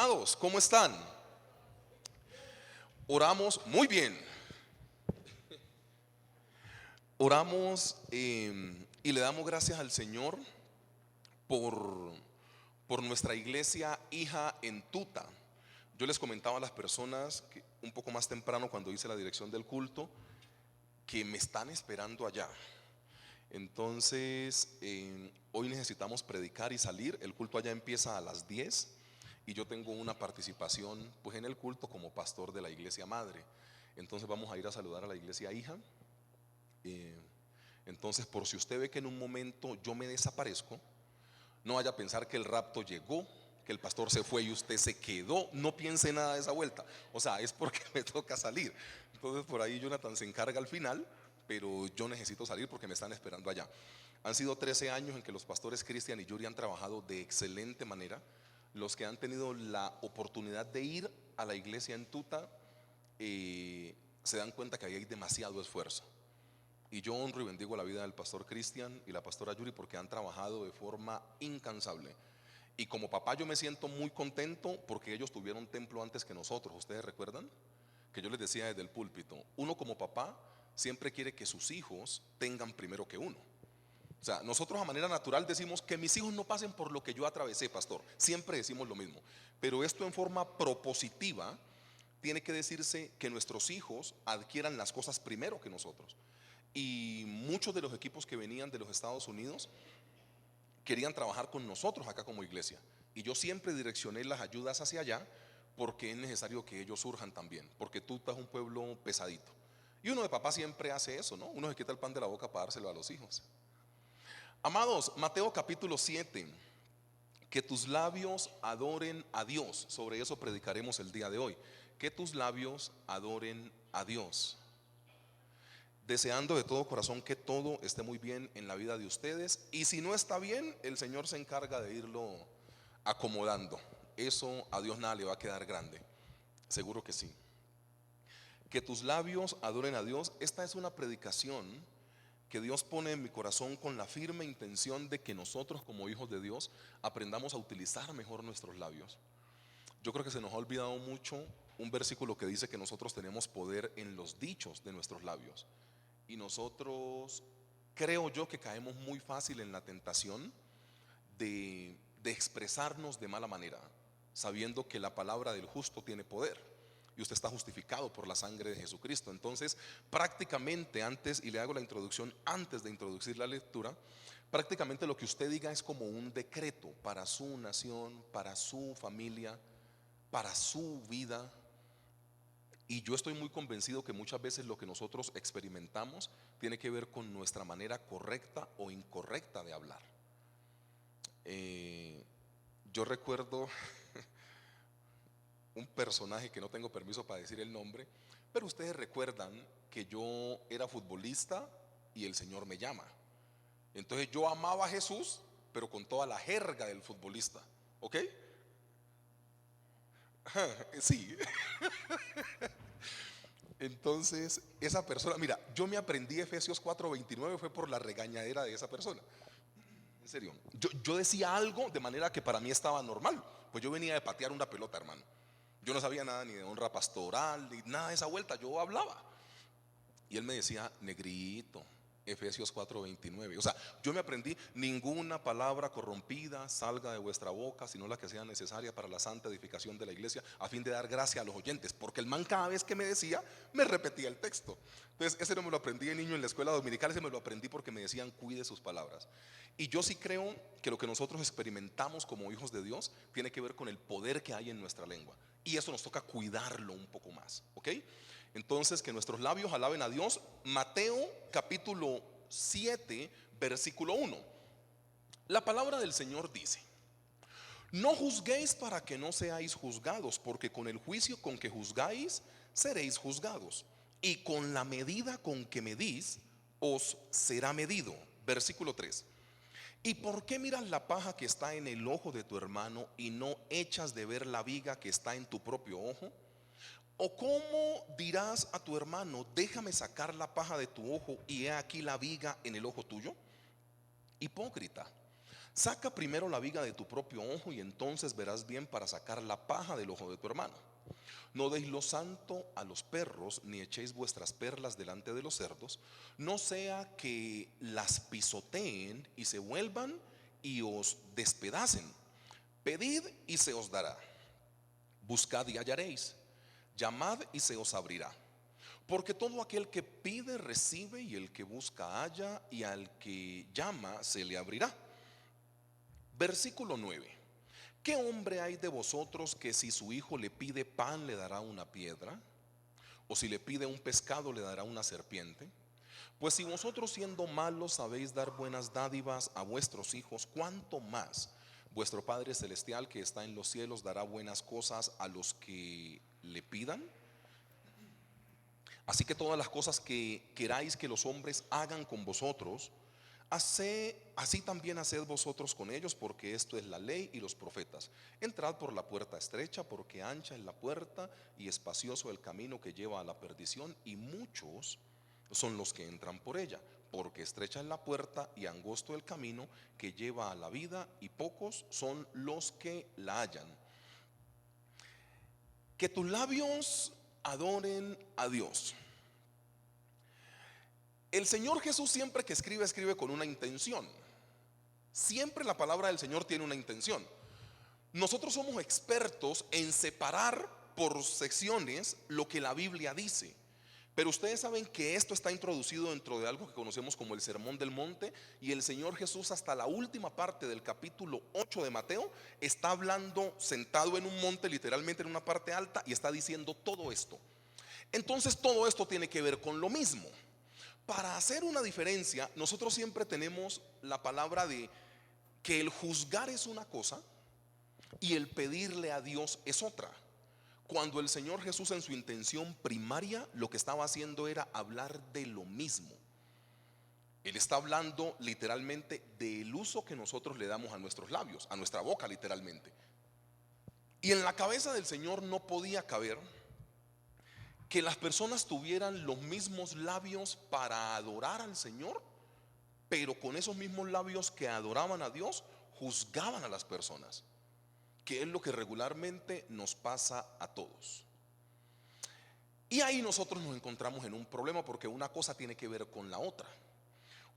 Amados, ¿cómo están? Oramos muy bien. Oramos y le damos gracias al Señor por, por nuestra iglesia hija en Tuta. Yo les comentaba a las personas que un poco más temprano, cuando hice la dirección del culto, que me están esperando allá. Entonces, hoy necesitamos predicar y salir. El culto allá empieza a las 10 y yo tengo una participación pues en el culto como pastor de la iglesia madre. Entonces vamos a ir a saludar a la iglesia hija. Eh, entonces, por si usted ve que en un momento yo me desaparezco, no vaya a pensar que el rapto llegó, que el pastor se fue y usted se quedó. No piense nada de esa vuelta. O sea, es porque me toca salir. Entonces por ahí Jonathan se encarga al final, pero yo necesito salir porque me están esperando allá. Han sido 13 años en que los pastores Cristian y Yuri han trabajado de excelente manera. Los que han tenido la oportunidad de ir a la iglesia en Tuta se dan cuenta que ahí hay demasiado esfuerzo. Y yo honro y bendigo la vida del pastor Cristian y la pastora Yuri porque han trabajado de forma incansable. Y como papá yo me siento muy contento porque ellos tuvieron templo antes que nosotros. ¿Ustedes recuerdan? Que yo les decía desde el púlpito, uno como papá siempre quiere que sus hijos tengan primero que uno. O sea, nosotros a manera natural decimos que mis hijos no pasen por lo que yo atravesé, pastor. Siempre decimos lo mismo. Pero esto en forma propositiva tiene que decirse que nuestros hijos adquieran las cosas primero que nosotros. Y muchos de los equipos que venían de los Estados Unidos querían trabajar con nosotros acá como iglesia. Y yo siempre direccioné las ayudas hacia allá porque es necesario que ellos surjan también. Porque Tuta es un pueblo pesadito. Y uno de papá siempre hace eso, ¿no? Uno se quita el pan de la boca para dárselo a los hijos. Amados, Mateo capítulo 7. Que tus labios adoren a Dios. Sobre eso predicaremos el día de hoy. Que tus labios adoren a Dios. Deseando de todo corazón que todo esté muy bien en la vida de ustedes. Y si no está bien, el Señor se encarga de irlo acomodando. Eso a Dios nada le va a quedar grande. Seguro que sí. Que tus labios adoren a Dios. Esta es una predicación que Dios pone en mi corazón con la firme intención de que nosotros como hijos de Dios aprendamos a utilizar mejor nuestros labios. Yo creo que se nos ha olvidado mucho un versículo que dice que nosotros tenemos poder en los dichos de nuestros labios. Y nosotros, creo yo, que caemos muy fácil en la tentación de expresarnos de mala manera, sabiendo que la palabra del justo tiene poder y usted está justificado por la sangre de Jesucristo. Entonces, prácticamente antes, y le hago la introducción antes de introducir la lectura, prácticamente lo que usted diga es como un decreto para su nación, para su familia, para su vida. Y yo estoy muy convencido que muchas veces lo que nosotros experimentamos tiene que ver con nuestra manera correcta o incorrecta de hablar. Yo recuerdo un personaje que no tengo permiso para decir el nombre, pero ustedes recuerdan que yo era futbolista y el Señor me llama. Entonces yo amaba a Jesús, pero con toda la jerga del futbolista, ¿ok? Sí. Entonces esa persona, mira, yo me aprendí Efesios 4:29 fue por la regañadera de esa persona. En serio, yo decía algo de manera que para mí estaba normal. Pues yo venía de patear una pelota, hermano. Yo no sabía nada ni de honra pastoral, ni nada de esa vuelta. Yo hablaba. Y él me decía, negrito, Efesios 4:29. O sea, yo me aprendí: ninguna palabra corrompida salga de vuestra boca, sino la que sea necesaria para la santa edificación de la iglesia, a fin de dar gracia a los oyentes. Porque el man cada vez que me decía, me repetía el texto. Entonces ese no me lo aprendí de niño en la escuela dominical, ese me lo aprendí porque me decían, cuide sus palabras. Y yo sí creo que lo que nosotros experimentamos como hijos de Dios tiene que ver con el poder que hay en nuestra lengua. Y eso nos toca cuidarlo un poco más, ¿ok? Entonces, que nuestros labios alaben a Dios. Mateo capítulo 7 versículo 1. La palabra del Señor dice: no juzguéis para que no seáis juzgados, porque con el juicio con que juzgáis seréis juzgados, y con la medida con que medís os será medido. Versículo 3. ¿Y por qué miras la paja que está en el ojo de tu hermano y no echas de ver la viga que está en tu propio ojo? ¿O cómo dirás a tu hermano, déjame sacar la paja de tu ojo y he aquí la viga en el ojo tuyo? Hipócrita, Saca primero la viga de tu propio ojo y entonces verás bien para sacar la paja del ojo de tu hermano. No deis lo santo a los perros, ni echéis vuestras perlas delante de los cerdos, no sea que las pisoteen y se vuelvan y os despedacen. Pedid y se os dará, buscad y hallaréis, llamad y se os abrirá. Porque todo aquel que pide recibe, y el que busca halla, y al que llama se le abrirá. Versículo 9. ¿Qué hombre hay de vosotros que si su hijo le pide pan le dará una piedra? ¿O si le pide un pescado le dará una serpiente? Pues si vosotros siendo malos sabéis dar buenas dádivas a vuestros hijos, ¿cuánto más vuestro Padre Celestial que está en los cielos dará buenas cosas a los que le pidan? Así que todas las cosas que queráis que los hombres hagan con vosotros, así también haced vosotros con ellos, porque esto es la ley y los profetas. Entrad por la puerta estrecha, porque ancha es la puerta y espacioso el camino que lleva a la perdición, y muchos son los que entran por ella. Porque estrecha es la puerta y angosto el camino que lleva a la vida, y pocos son los que la hallan. Que tus labios adoren a Dios. El Señor Jesús siempre que escribe, escribe con una intención. Siempre la palabra del Señor tiene una intención. Nosotros somos expertos en separar por secciones lo que la Biblia dice. Pero ustedes saben que esto está introducido dentro de algo que conocemos como el Sermón del Monte. Y el Señor Jesús, hasta la última parte del capítulo 8 de Mateo, está hablando sentado en un monte, literalmente en una parte alta, y está diciendo todo esto. Entonces todo esto tiene que ver con lo mismo. Para hacer una diferencia, nosotros siempre tenemos la palabra de que el juzgar es una cosa y el pedirle a Dios es otra. Cuando el Señor Jesús, en su intención primaria, lo que estaba haciendo era hablar de lo mismo. Él está hablando literalmente del uso que nosotros le damos a nuestros labios, a nuestra boca literalmente. Y en la cabeza del Señor no podía caber que las personas tuvieran los mismos labios para adorar al Señor, pero con esos mismos labios que adoraban a Dios, juzgaban a las personas, que es lo que regularmente nos pasa a todos. Y ahí nosotros nos encontramos en un problema, porque una cosa tiene que ver con la otra.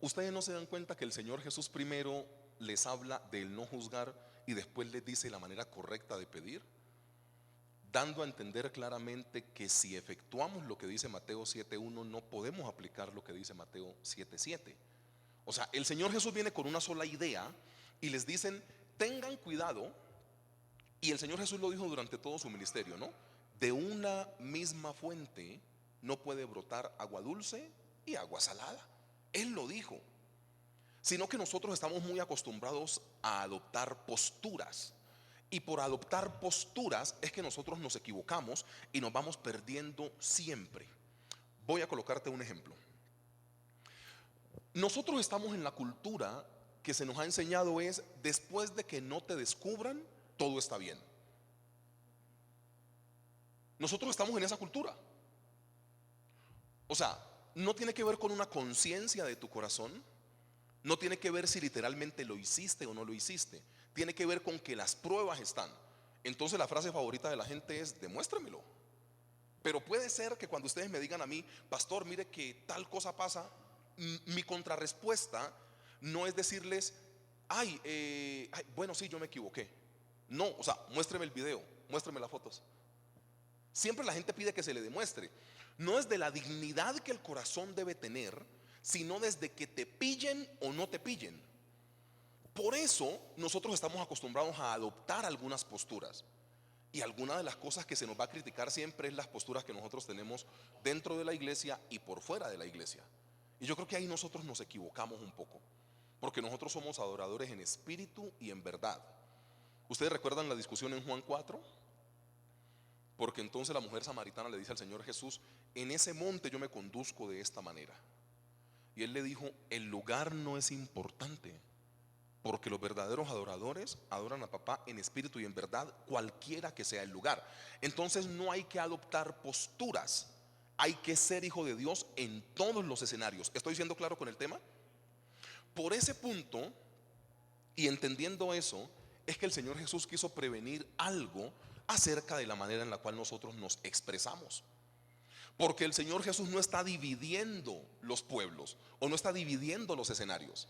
Ustedes no se dan cuenta que el Señor Jesús primero les habla del no juzgar y después les dice la manera correcta de pedir, dando a entender claramente que si efectuamos lo que dice Mateo 7:1, no podemos aplicar lo que dice Mateo 7:7. O sea, el Señor Jesús viene con una sola idea y les dicen: tengan cuidado. Y el Señor Jesús lo dijo durante todo su ministerio, ¿no? De una misma fuente no puede brotar agua dulce y agua salada. Él lo dijo. Sino que nosotros estamos muy acostumbrados a adoptar posturas. Y por adoptar posturas es que nosotros nos equivocamos y nos vamos perdiendo siempre. Voy a colocarte un ejemplo. Nosotros estamos en la cultura que se nos ha enseñado es: después de que no te descubran, todo está bien. Nosotros estamos en esa cultura. O sea, no tiene que ver con una conciencia de tu corazón. No tiene que ver si literalmente lo hiciste o no lo hiciste. Tiene que ver con que las pruebas están. Entonces la frase favorita de la gente es: demuéstramelo. Pero puede ser que cuando ustedes me digan a mí: pastor, mire que tal cosa pasa, mi contrarrespuesta no es decirles: bueno, sí, yo me equivoqué. No, o sea, muéstreme el video, muéstreme las fotos. Siempre la gente pide que se le demuestre. No es de la dignidad que el corazón debe tener, sino desde que te pillen o no te pillen. Por eso nosotros estamos acostumbrados a adoptar algunas posturas. Y alguna de las cosas que se nos va a criticar siempre es las posturas que nosotros tenemos dentro de la iglesia y por fuera de la iglesia. Y yo creo que ahí nosotros nos equivocamos un poco, porque nosotros somos adoradores en espíritu y en verdad. ¿Ustedes recuerdan la discusión en Juan 4? Porque entonces la mujer samaritana le dice al Señor Jesús: en ese monte yo me conduzco de esta manera. Y él le dijo: el lugar no es importante, porque los verdaderos adoradores adoran a papá en espíritu y en verdad, cualquiera que sea el lugar. Entonces no hay que adoptar posturas, hay que ser hijo de Dios en todos los escenarios. ¿Estoy siendo claro con el tema? Por ese punto, Y entendiendo eso, es que el Señor Jesús quiso prevenir algo acerca de la manera en la cual nosotros nos expresamos. Porque el Señor Jesús no está dividiendo los pueblos o no está dividiendo los escenarios.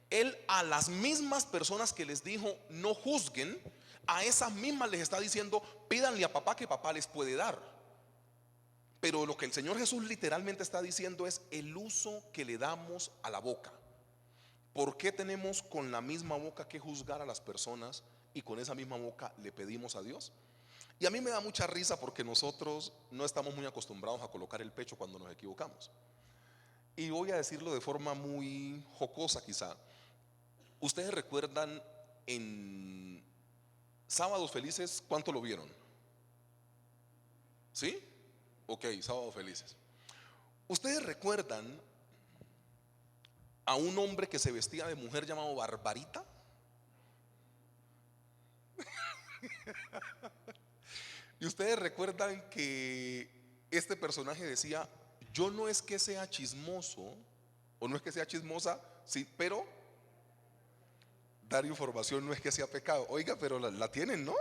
Él a las mismas personas que les dijo no juzguen, a esas mismas les está diciendo pídanle a papá que papá les puede dar. Pero lo que el Señor Jesús literalmente está diciendo es el uso que le damos a la boca. ¿Por qué tenemos con la misma boca que juzgar a las personas y con esa misma boca le pedimos a Dios? Y a mí me da mucha risa porque nosotros no estamos muy acostumbrados a colocar el pecho cuando nos equivocamos. Y voy a decirlo de forma muy jocosa quizá. ¿Ustedes recuerdan en Sábados Felices cuánto lo vieron? ¿Sí? Ok, Sábados Felices. ¿Ustedes recuerdan a un hombre que se vestía de mujer llamado Barbarita? Y ustedes recuerdan que este personaje decía, yo no es que sea chismoso o no es que sea chismosa, sí, pero dar información no es que sea pecado. Oiga, pero la tienen, ¿no?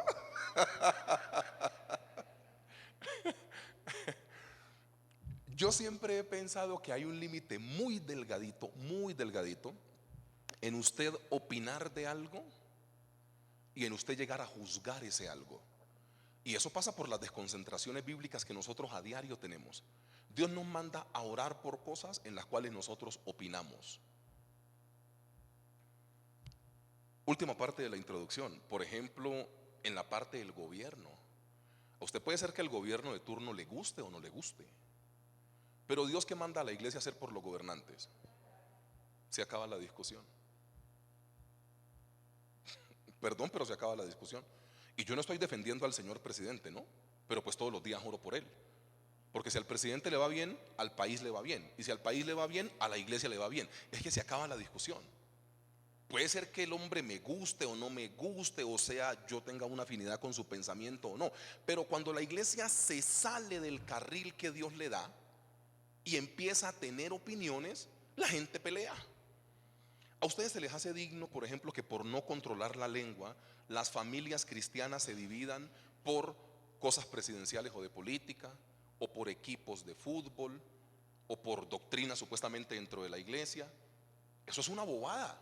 Yo siempre he pensado que hay un límite muy delgadito en usted opinar de algo y en usted llegar a juzgar ese algo. Y eso pasa por las desconcentraciones bíblicas que nosotros a diario tenemos. Dios nos manda a orar por cosas en las cuales nosotros opinamos. Última parte de la introducción, por ejemplo, en la parte del gobierno. A usted puede ser que el gobierno de turno le guste o no le guste, pero Dios, ¿qué manda a la iglesia a hacer por los gobernantes? Se acaba la discusión. Perdón, pero se acaba la discusión. Y yo no estoy defendiendo al señor presidente, ¿no? Pero pues todos los días oro por él. Porque si al presidente le va bien, al país le va bien. Y si al país le va bien, a la iglesia le va bien. Es que se acaba la discusión. Puede ser que el hombre me guste o no me guste, o sea, yo tenga una afinidad con su pensamiento o no. Pero cuando la iglesia se sale del carril que Dios le da y empieza a tener opiniones, la gente pelea. ¿A ustedes se les hace digno, por ejemplo, que por no controlar la lengua, las familias cristianas se dividan por cosas presidenciales o de política, o por equipos de fútbol, o por doctrina supuestamente dentro de la iglesia? Eso es una bobada.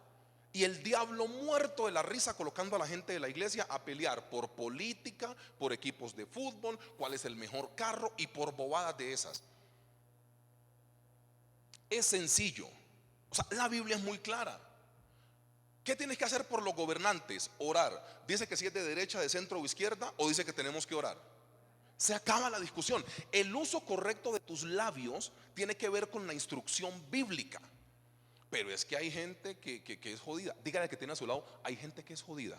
Y el diablo muerto de la risa colocando a la gente de la iglesia a pelear por política, por equipos de fútbol, cuál es el mejor carro y por bobadas de esas. Es sencillo. O sea, la Biblia es muy clara. ¿Qué tienes que hacer por los gobernantes? Orar. Dice que si es de derecha, de centro o izquierda, o dice que tenemos que orar. Se acaba la discusión. El uso correcto de tus labios tiene que ver con la instrucción bíblica. Pero es que hay gente que es jodida. Dígale que tiene a su lado, hay gente que es jodida.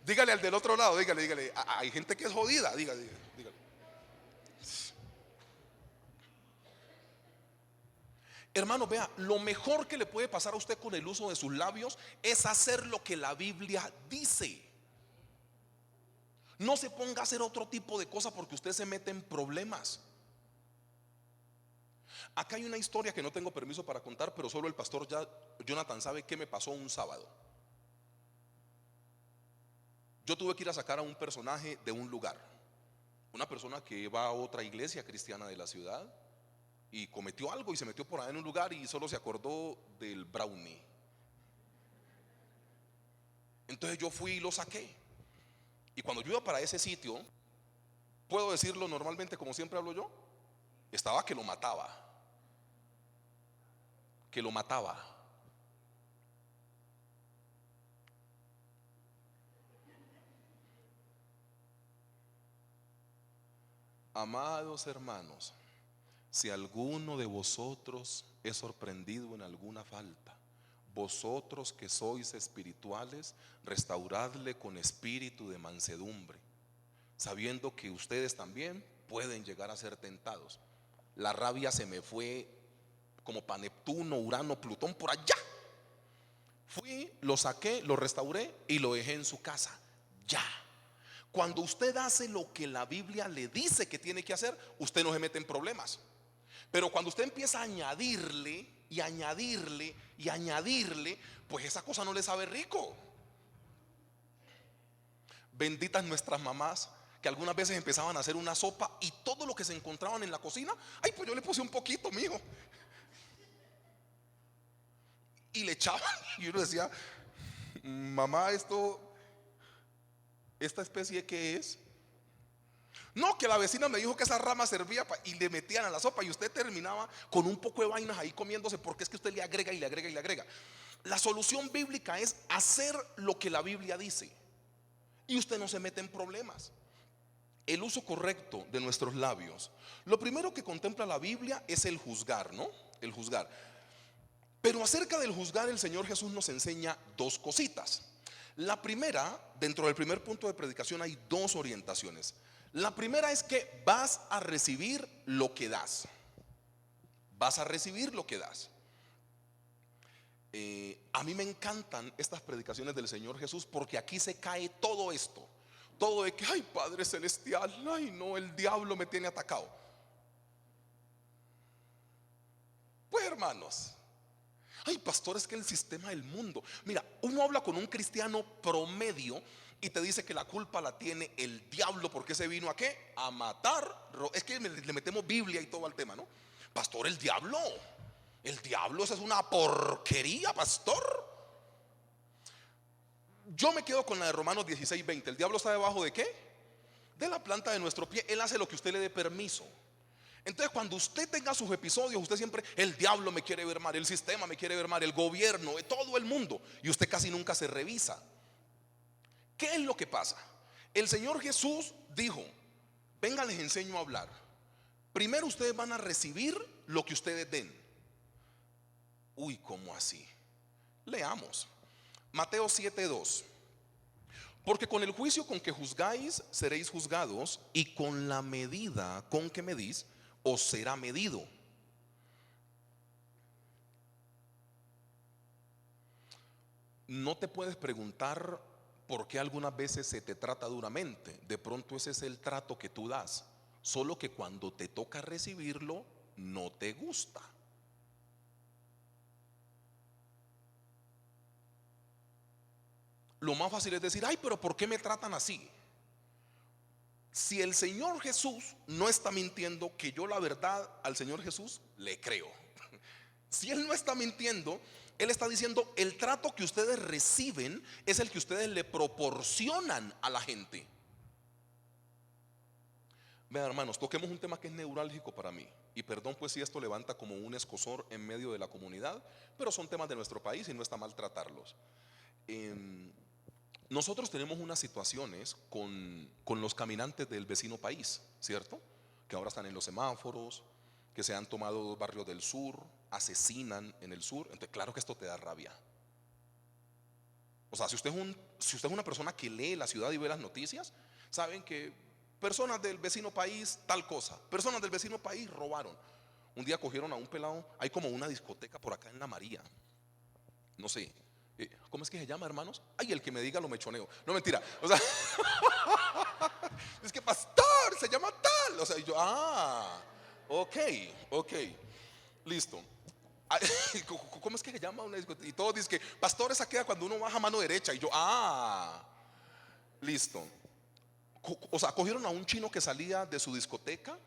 Dígale al del otro lado, dígale, hay gente que es jodida, dígale. Hermano, vea, lo mejor que le puede pasar a usted con el uso de sus labios es hacer lo que la Biblia dice. No se ponga a hacer otro tipo de cosas porque usted se mete en problemas. Acá hay una historia que no tengo permiso para contar, pero solo el pastor Jonathan sabe qué me pasó un sábado. Yo tuve que ir a sacar a un personaje de un lugar, una persona que va a otra iglesia cristiana de la ciudad y cometió algo y se metió por ahí en un lugar y solo se acordó del brownie. Entonces yo fui y lo saqué. Y cuando yo iba para ese sitio, puedo decirlo normalmente como siempre hablo yo, estaba que lo mataba. Que lo mataba. Amados hermanos, si alguno de vosotros es sorprendido en alguna falta, vosotros que sois espirituales, restauradle con espíritu de mansedumbre, sabiendo que ustedes también pueden llegar a ser tentados. La rabia se me fue como para Neptuno, Urano, Plutón, por allá. Fui, lo saqué, lo restauré y lo dejé en su casa. Ya. Cuando usted hace lo que la Biblia le dice que tiene que hacer, usted no se mete en problemas. Pero cuando usted empieza a añadirle y añadirle y añadirle, pues esa cosa no le sabe rico. Benditas nuestras mamás, que algunas veces empezaban a hacer una sopa y todo lo que se encontraban en la cocina, ay, pues yo le puse un poquito, mijo. Y le echaban, y uno decía, mamá, esta especie ¿qué es? No, que la vecina me dijo que esa rama servía y le metían a la sopa y usted terminaba con un poco de vainas ahí comiéndose, porque es que usted le agrega y le agrega y le agrega. La solución bíblica es hacer lo que la Biblia dice y usted no se mete en problemas. El uso correcto de nuestros labios. Lo primero que contempla la Biblia es el juzgar, ¿no? El juzgar. Pero acerca del juzgar, el Señor Jesús nos enseña dos cositas. La primera, dentro del primer punto de predicación hay dos orientaciones. La primera es que vas a recibir lo que das. Vas a recibir lo que das. A mí me encantan estas predicaciones del Señor Jesús, porque aquí se cae todo esto. Todo de que, ay, Padre Celestial, ay no, el diablo me tiene atacado. Pues hermanos, ay, pastor, es que el sistema del mundo. Mira, uno habla con un cristiano promedio y te dice que la culpa la tiene el diablo, porque se vino a qué, a matar. Es que le metemos Biblia y todo al tema, ¿no? Pastor, el diablo, eso es una porquería, pastor. Yo me quedo con la de Romanos 16:20. El diablo está debajo de qué, de la planta de nuestro pie. Él hace lo que usted le dé permiso. Entonces cuando usted tenga sus episodios, usted siempre, el diablo me quiere ver mal, el sistema me quiere ver mal, el gobierno, todo el mundo, y usted casi nunca se revisa. ¿Qué es lo que pasa? El Señor Jesús dijo, venga, les enseño a hablar. Primero ustedes van a recibir lo que ustedes den. Uy, ¿cómo así? Leamos Mateo 7:2. Porque con el juicio con que juzgáis seréis juzgados, y con la medida con que medís os será medido. No te puedes preguntar por qué algunas veces se te trata duramente. De pronto ese es el trato que tú das, solo que cuando te toca recibirlo no te gusta. Lo más fácil es decir, ay, pero ¿por qué me tratan así? Si el Señor Jesús no está mintiendo, que yo la verdad al Señor Jesús le creo. Si Él no está mintiendo, Él está diciendo, el trato que ustedes reciben es el que ustedes le proporcionan a la gente. Vean, hermanos, toquemos un tema que es neurálgico para mí. Y perdón pues si esto levanta como un escozor en medio de la comunidad, pero son temas de nuestro país y no está mal tratarlos. Nosotros tenemos unas situaciones con los caminantes del vecino país, ¿cierto? Que ahora están en los semáforos, que se han tomado dos barrios del sur, asesinan en el sur. Entonces claro que esto te da rabia. O sea, si usted es una persona que lee la ciudad y ve las noticias, saben que personas del vecino país tal cosa, personas del vecino país robaron. Un día cogieron a un pelado, hay como una discoteca por acá en La María, no sé, ¿cómo es que se llama, hermanos? Ay, el que me diga lo mechoneo. No, mentira. O sea, es que pastor, se llama tal. O sea, y yo, ok, listo. ¿Cómo es que se llama una discoteca? Y todos dicen que pastor, esa queda cuando uno baja mano derecha. Y yo, listo. O sea, cogieron a un chino que salía de su discoteca,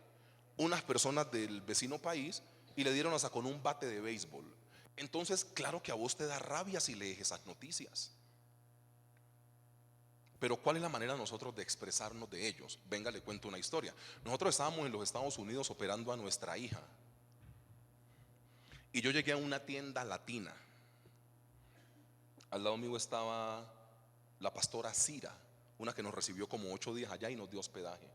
unas personas del vecino país, y le dieron hasta con un bate de béisbol. Entonces, claro que a vos te da rabia si lees esas noticias. Pero ¿cuál es la manera nosotros de expresarnos de ellos? Venga, le cuento una historia. Nosotros estábamos en los Estados Unidos operando a nuestra hija, y yo llegué a una tienda latina. Al lado mío estaba la pastora Cira, una que nos recibió como 8 días allá y nos dio hospedaje.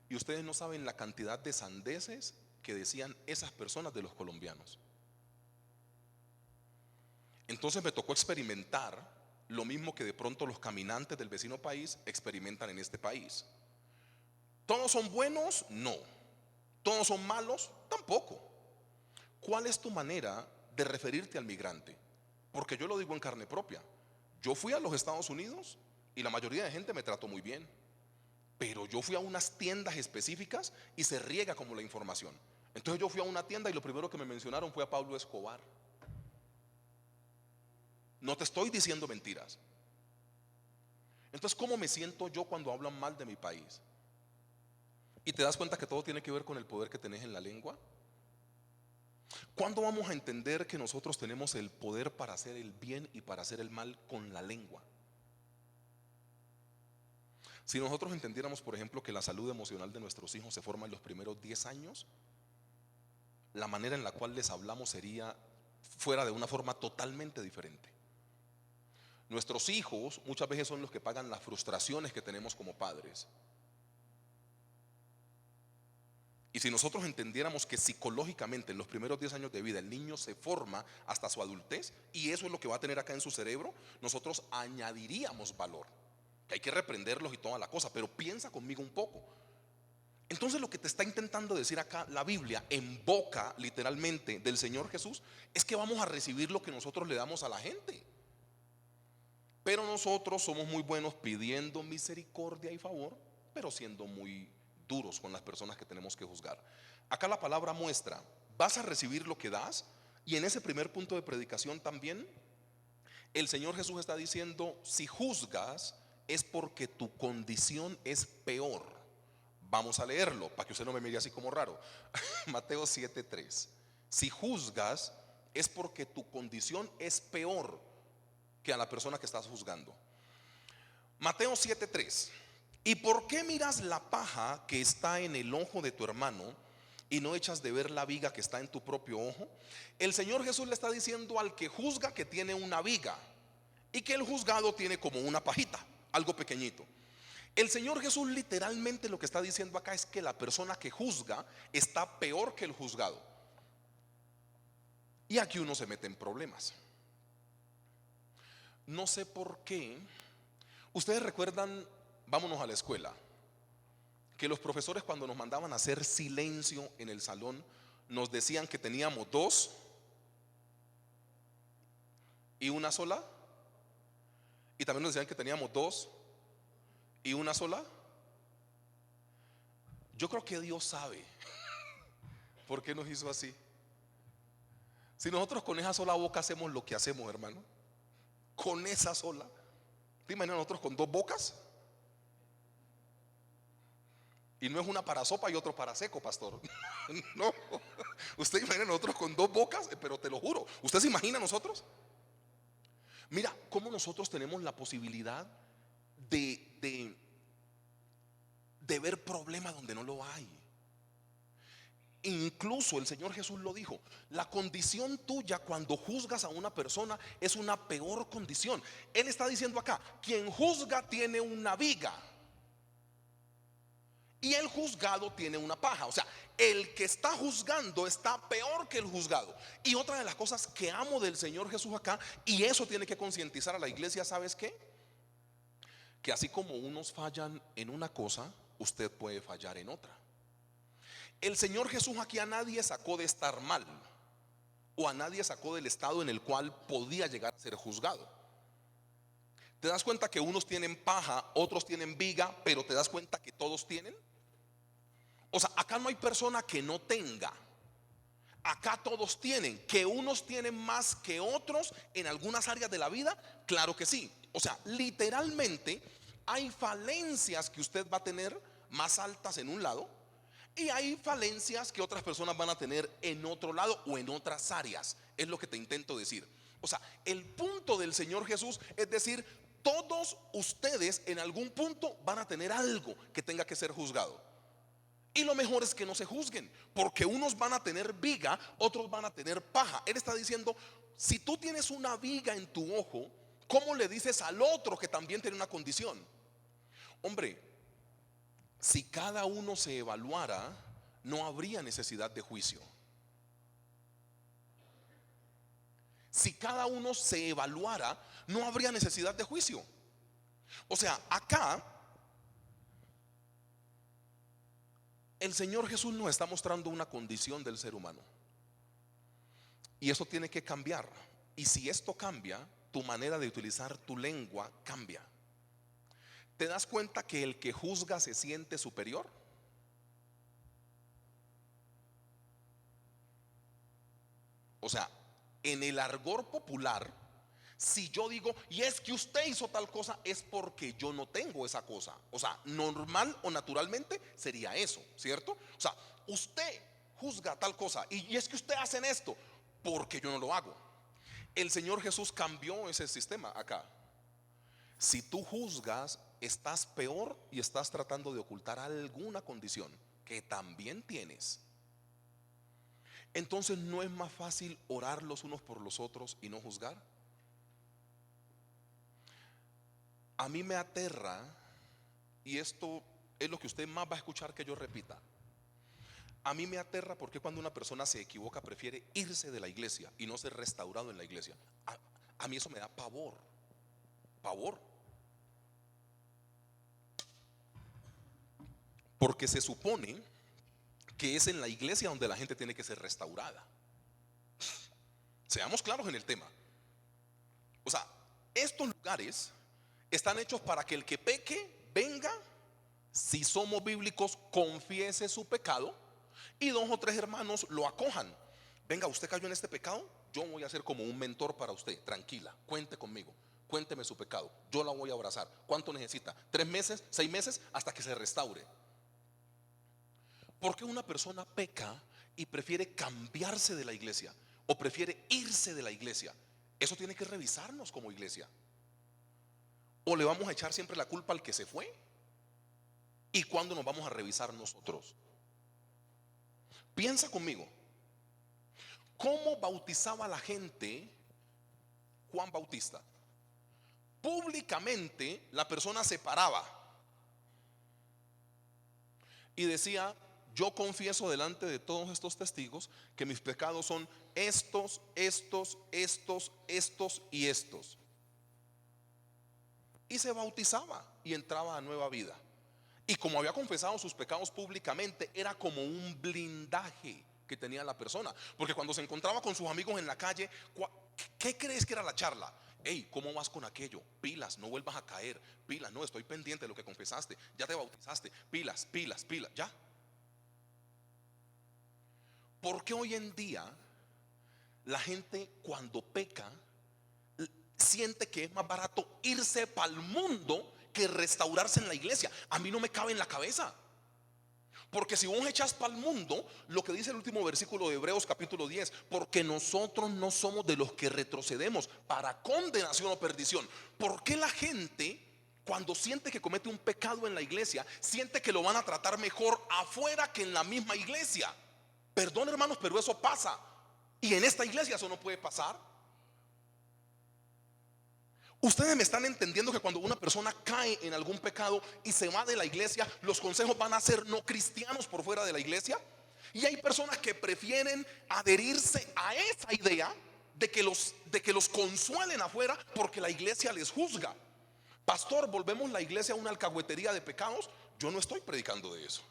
Y ustedes no saben la cantidad de sandeces que decían esas personas de los colombianos. Entonces me tocó experimentar lo mismo que de pronto los caminantes del vecino país experimentan en este país. ¿Todos son buenos? No. ¿Todos son malos? Tampoco. ¿Cuál es tu manera de referirte al migrante? Porque yo lo digo en carne propia. Yo fui a los Estados Unidos y la mayoría de gente me trató muy bien, pero yo fui a unas tiendas específicas y se riega como la información. Entonces yo fui a una tienda y lo primero que me mencionaron fue a Pablo Escobar. No te estoy diciendo mentiras. Entonces, ¿cómo me siento yo cuando hablan mal de mi país? Y te das cuenta que todo tiene que ver con el poder que tenés en la lengua. ¿Cuándo vamos a entender que nosotros tenemos el poder para hacer el bien y para hacer el mal con la lengua? Si nosotros entendiéramos, por ejemplo, que la salud emocional de nuestros hijos se forma en los primeros 10 años, la manera en la cual les hablamos fuera de una forma totalmente diferente. Nuestros hijos muchas veces son los que pagan las frustraciones que tenemos como padres. Y si nosotros entendiéramos que psicológicamente en los primeros 10 años de vida el niño se forma hasta su adultez, y eso es lo que va a tener acá en su cerebro, nosotros añadiríamos valor. Que hay que reprenderlos y toda la cosa, pero piensa conmigo un poco. Entonces lo que te está intentando decir acá la Biblia en boca literalmente del Señor Jesús es que vamos a recibir lo que nosotros le damos a la gente. Pero nosotros somos muy buenos pidiendo misericordia y favor, pero siendo muy duros con las personas que tenemos que juzgar. Acá la palabra muestra, vas a recibir lo que das. Y en ese primer punto de predicación también el Señor Jesús está diciendo: si juzgas es porque tu condición es peor. Vamos a leerlo para que usted no me mire así como raro. Mateo 7:3. Si juzgas es porque tu condición es peor que a la persona que estás juzgando. Mateo 7:3. ¿Y por qué miras la paja que está en el ojo de tu hermano y no echas de ver la viga que está en tu propio ojo? El Señor Jesús le está diciendo al que juzga que tiene una viga y que el juzgado tiene como una pajita, algo pequeñito. El Señor Jesús literalmente lo que está diciendo acá es que la persona que juzga está peor que el juzgado. Y aquí uno se mete en problemas. No sé por qué. Ustedes recuerdan, vámonos a la escuela, que los profesores cuando nos mandaban a hacer silencio en el salón nos decían que teníamos 2 y una sola. Y también nos decían que teníamos 2 y una sola. Yo creo que Dios sabe por qué nos hizo así. Si nosotros con esa sola boca hacemos lo que hacemos, hermano, con esa sola, ¿te imaginas nosotros con 2 bocas? Y no es una para sopa y otro para seco, pastor. No, usted imagina nosotros con 2 bocas, pero te lo juro, ¿usted se imagina nosotros? Mira cómo nosotros tenemos la posibilidad de ver problemas donde no lo hay. Incluso el Señor Jesús lo dijo: la condición tuya cuando juzgas a una persona es una peor condición. Él está diciendo acá: quien juzga tiene una viga y el juzgado tiene una paja. O sea, el que está juzgando está peor que el juzgado. Y otra de las cosas que amo del Señor Jesús acá, y eso tiene que concientizar a la iglesia, ¿sabes qué? Que así como unos fallan en una cosa, usted puede fallar en otra. El Señor Jesús aquí a nadie sacó de estar mal, o a nadie sacó del estado en el cual podía llegar a ser juzgado. ¿Te das cuenta que unos tienen paja, otros tienen viga, pero te das cuenta que todos tienen? O sea, acá no hay persona que no tenga. Acá todos tienen. Que unos tienen más que otros en algunas áreas de la vida, claro que sí. O sea, literalmente hay falencias que usted va a tener más altas en un lado, y hay falencias que otras personas van a tener en otro lado o en otras áreas. Es lo que te intento decir. O sea, el punto del Señor Jesús es decir: todos ustedes en algún punto van a tener algo que tenga que ser juzgado. Y lo mejor es que no se juzguen, porque unos van a tener viga, otros van a tener paja. Él está diciendo: si tú tienes una viga en tu ojo, ¿cómo le dices al otro que también tiene una condición? Hombre, si cada uno se evaluara, no habría necesidad de juicio. Si cada uno se evaluara, no habría necesidad de juicio. O sea, acá el Señor Jesús nos está mostrando una condición del ser humano, y eso tiene que cambiar. Y si esto cambia, tu manera de utilizar tu lengua cambia. ¿Te das cuenta que el que juzga se siente superior? O sea, en el argot popular, si yo digo, y es que usted hizo tal cosa, es porque yo no tengo esa cosa. O sea, normal o naturalmente sería eso, ¿cierto? O sea, usted juzga tal cosa, y es que usted hacen esto porque yo no lo hago. El Señor Jesús cambió ese sistema acá. Si tú juzgas, estás peor y estás tratando de ocultar alguna condición que también tienes. Entonces, ¿no es más fácil orar los unos por los otros y no juzgar? A mí me aterra, y esto es lo que usted más va a escuchar que yo repita. A mí me aterra porque cuando una persona se equivoca prefiere irse de la iglesia y no ser restaurado en la iglesia. A mí eso me da pavor, pavor. Porque se supone que es en la iglesia donde la gente tiene que ser restaurada. Seamos claros en el tema. O sea, estos lugares están hechos para que el que peque venga, si somos bíblicos, confiese su pecado y 2 o 3 hermanos lo acojan. Venga, usted cayó en este pecado, yo voy a ser como un mentor para usted. Tranquila, cuente conmigo, cuénteme su pecado, yo la voy a abrazar. ¿Cuánto necesita? 3 meses, 6 meses, hasta que se restaure. ¿Por qué una persona peca y prefiere cambiarse de la iglesia o prefiere irse de la iglesia? Eso tiene que revisarnos como iglesia. ¿O le vamos a echar siempre la culpa al que se fue? ¿Y cuándo nos vamos a revisar nosotros? Piensa conmigo. ¿Cómo bautizaba la gente Juan Bautista? Públicamente la persona se paraba y decía: yo confieso delante de todos estos testigos que mis pecados son estos, estos, estos, estos y estos. Y se bautizaba y entraba a nueva vida. Y como había confesado sus pecados públicamente, era como un blindaje que tenía la persona. Porque cuando se encontraba con sus amigos en la calle, ¿qué crees que era la charla? Hey, ¿cómo vas con aquello? Pilas, no vuelvas a caer. Pilas, no, estoy pendiente de lo que confesaste. Ya te bautizaste. Pilas, pilas, pilas, ya. Porque hoy en día la gente cuando peca siente que es más barato irse para el mundo que restaurarse en la iglesia? A mí no me cabe en la cabeza. Porque si vos echas para el mundo, lo que dice el último versículo de Hebreos capítulo 10, porque nosotros no somos de los que retrocedemos para condenación o perdición. ¿Por qué la gente, cuando siente que comete un pecado en la iglesia, siente que lo van a tratar mejor afuera que en la misma iglesia? Perdón, hermanos, pero eso pasa. Y en esta iglesia eso no puede pasar. Ustedes me están entendiendo que cuando una persona cae en algún pecado y se va de la iglesia, los consejos van a ser no cristianos por fuera de la iglesia. Y hay personas que prefieren adherirse a esa idea de que los consuelen afuera porque la iglesia les juzga. Pastor, ¿volvemos la iglesia a una alcahuetería de pecados? Yo no estoy predicando de eso.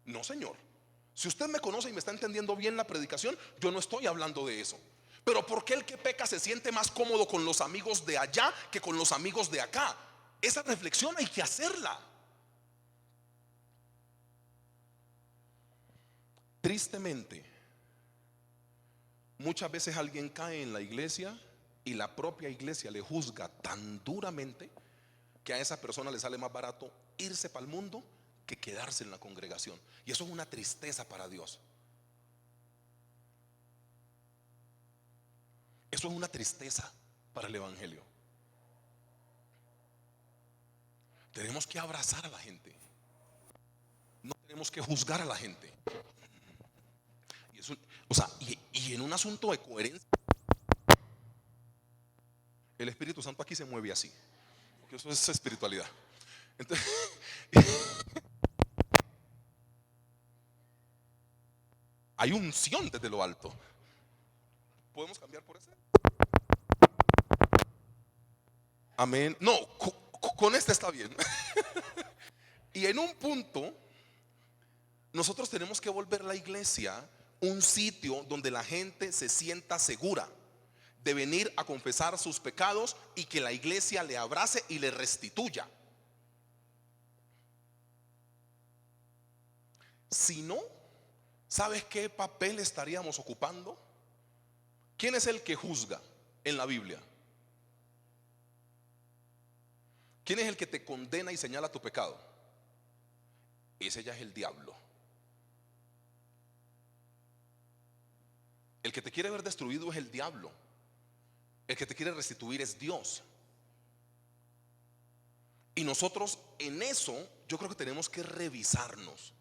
No, señor. Si usted me conoce y me está entendiendo bien la predicación, yo no estoy hablando de eso. Pero ¿por qué el que peca se siente más cómodo con los amigos de allá que con los amigos de acá? Esa reflexión hay que hacerla. Tristemente, muchas veces alguien cae en la iglesia y la propia iglesia le juzga tan duramente que a esa persona le sale más barato irse para el mundo que quedarse en la congregación. Y eso es una tristeza para Dios. Eso es una tristeza para el evangelio. Tenemos que abrazar a la gente. No tenemos que juzgar a la gente. Y eso, o sea, y en un asunto de coherencia, el Espíritu Santo aquí se mueve así, porque eso es espiritualidad. Entonces, hay unción desde lo alto. ¿Podemos cambiar por ese? Amén. No, con este está bien. Y en un punto, nosotros tenemos que volver la iglesia un sitio donde la gente se sienta segura de venir a confesar sus pecados y que la iglesia le abrace y le restituya. Si no, ¿sabes qué papel estaríamos ocupando? ¿Quién es el que juzga en la Biblia? ¿Quién es el que te condena y señala tu pecado? Ese ya es el diablo. El que te quiere ver destruido es el diablo. El que te quiere restituir es Dios. Y nosotros en eso yo creo que tenemos que revisarnos.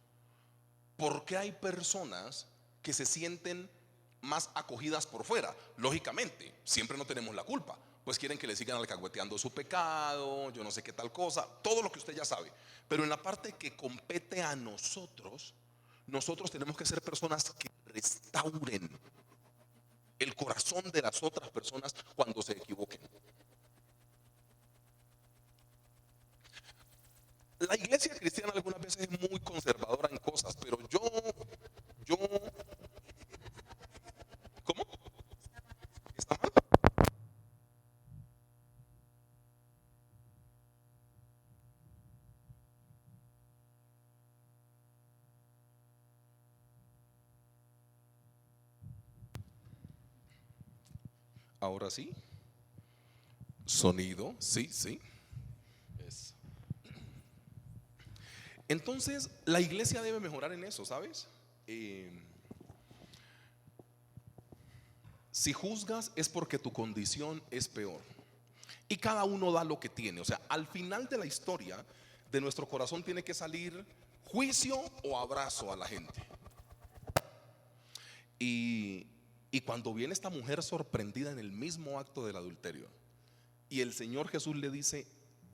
¿Por qué hay personas que se sienten más acogidas por fuera? Lógicamente, siempre no tenemos la culpa. Pues quieren que le sigan alcahueteando su pecado, yo no sé qué tal cosa, todo lo que usted ya sabe. Pero en la parte que compete a nosotros, nosotros tenemos que ser personas que restauren el corazón de las otras personas cuando se equivoquen. La iglesia cristiana algunas veces es muy conservadora en cosas, pero yo, ¿cómo? ¿Está mal? Ahora sí. Sonido, sí, sí. Es. Entonces, la iglesia debe mejorar en eso, ¿sabes? Eh, si juzgas es porque tu condición es peor. Y cada uno da lo que tiene. O sea, al final de la historia, de nuestro corazón tiene que salir juicio o abrazo a la gente. Y, y cuando viene esta mujer sorprendida en el mismo acto del adulterio, y el Señor Jesús le dice: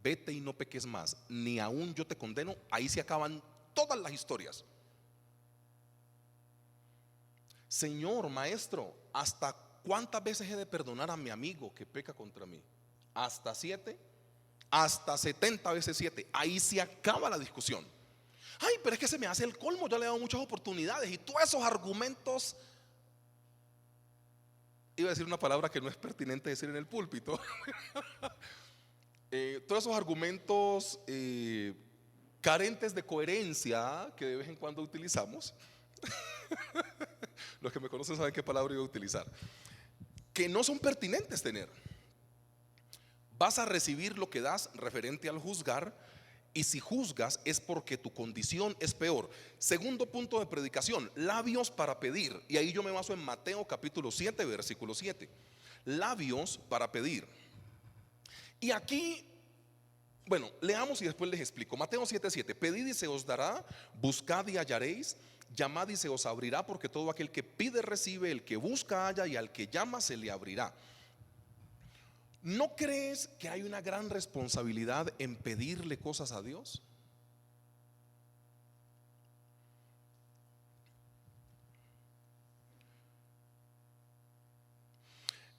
vete y no peques más, ni aún yo te condeno. Ahí se acaban todas las historias. Señor, maestro, ¿hasta cuántas veces he de perdonar a mi amigo que peca contra mí? ¿Hasta 7? ¿Hasta 70 veces 7? Ahí se acaba la discusión. Ay, pero es que se me hace el colmo, yo le he dado muchas oportunidades. Y todos esos argumentos, iba a decir una palabra que no es pertinente decir en el púlpito. Todos esos argumentos carentes de coherencia que de vez en cuando utilizamos. Los que me conocen saben qué palabra iba a utilizar, que no son pertinentes tener. Vas a recibir lo que das referente al juzgar, y si juzgas es porque tu condición es peor. Segundo punto de predicación: labios para pedir. Y ahí yo me baso en Mateo capítulo 7 versículo 7. Labios para pedir. Y aquí, bueno, leamos y después les explico. Mateo 7:7: pedid y se os dará, buscad y hallaréis, llamad y se os abrirá, porque todo aquel que pide recibe, el que busca halla, y al que llama se le abrirá. ¿No crees que hay una gran responsabilidad en pedirle cosas a Dios?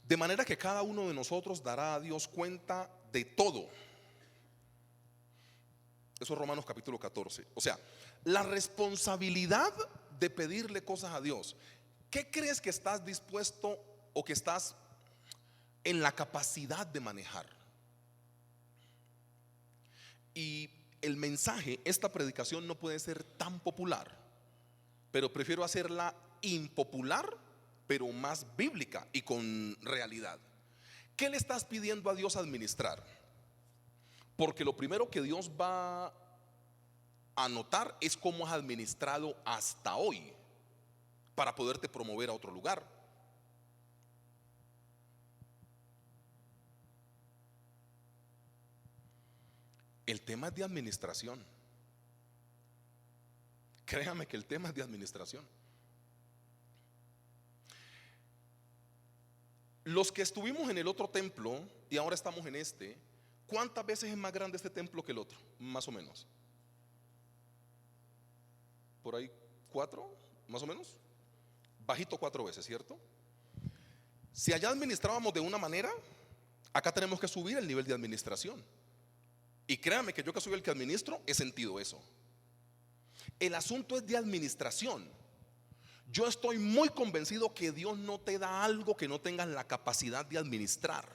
De manera que cada uno de nosotros dará a Dios cuenta de todo. Eso es Romanos capítulo 14. O sea, la responsabilidad de pedirle cosas a Dios. ¿Qué crees que estás dispuesto o que estás en la capacidad de manejar? Y el mensaje, esta predicación no puede ser tan popular, pero prefiero hacerla impopular, pero más bíblica y con realidad. ¿Qué le estás pidiendo a Dios administrar? Porque lo primero que Dios va a notar es cómo has administrado hasta hoy para poderte promover a otro lugar. El tema es de administración. Créame que el tema es de administración. Los que estuvimos en el otro templo y ahora estamos en este, ¿cuántas veces es más grande este templo que el otro? Más o menos. Por ahí 4, más o menos. Bajito 4 veces, ¿cierto? Si allá administrábamos de una manera, acá tenemos que subir el nivel de administración. Y créanme que yo, que soy el que administro, he sentido eso. El asunto es de administración. Yo estoy muy convencido que Dios no te da algo que no tengas la capacidad de administrar.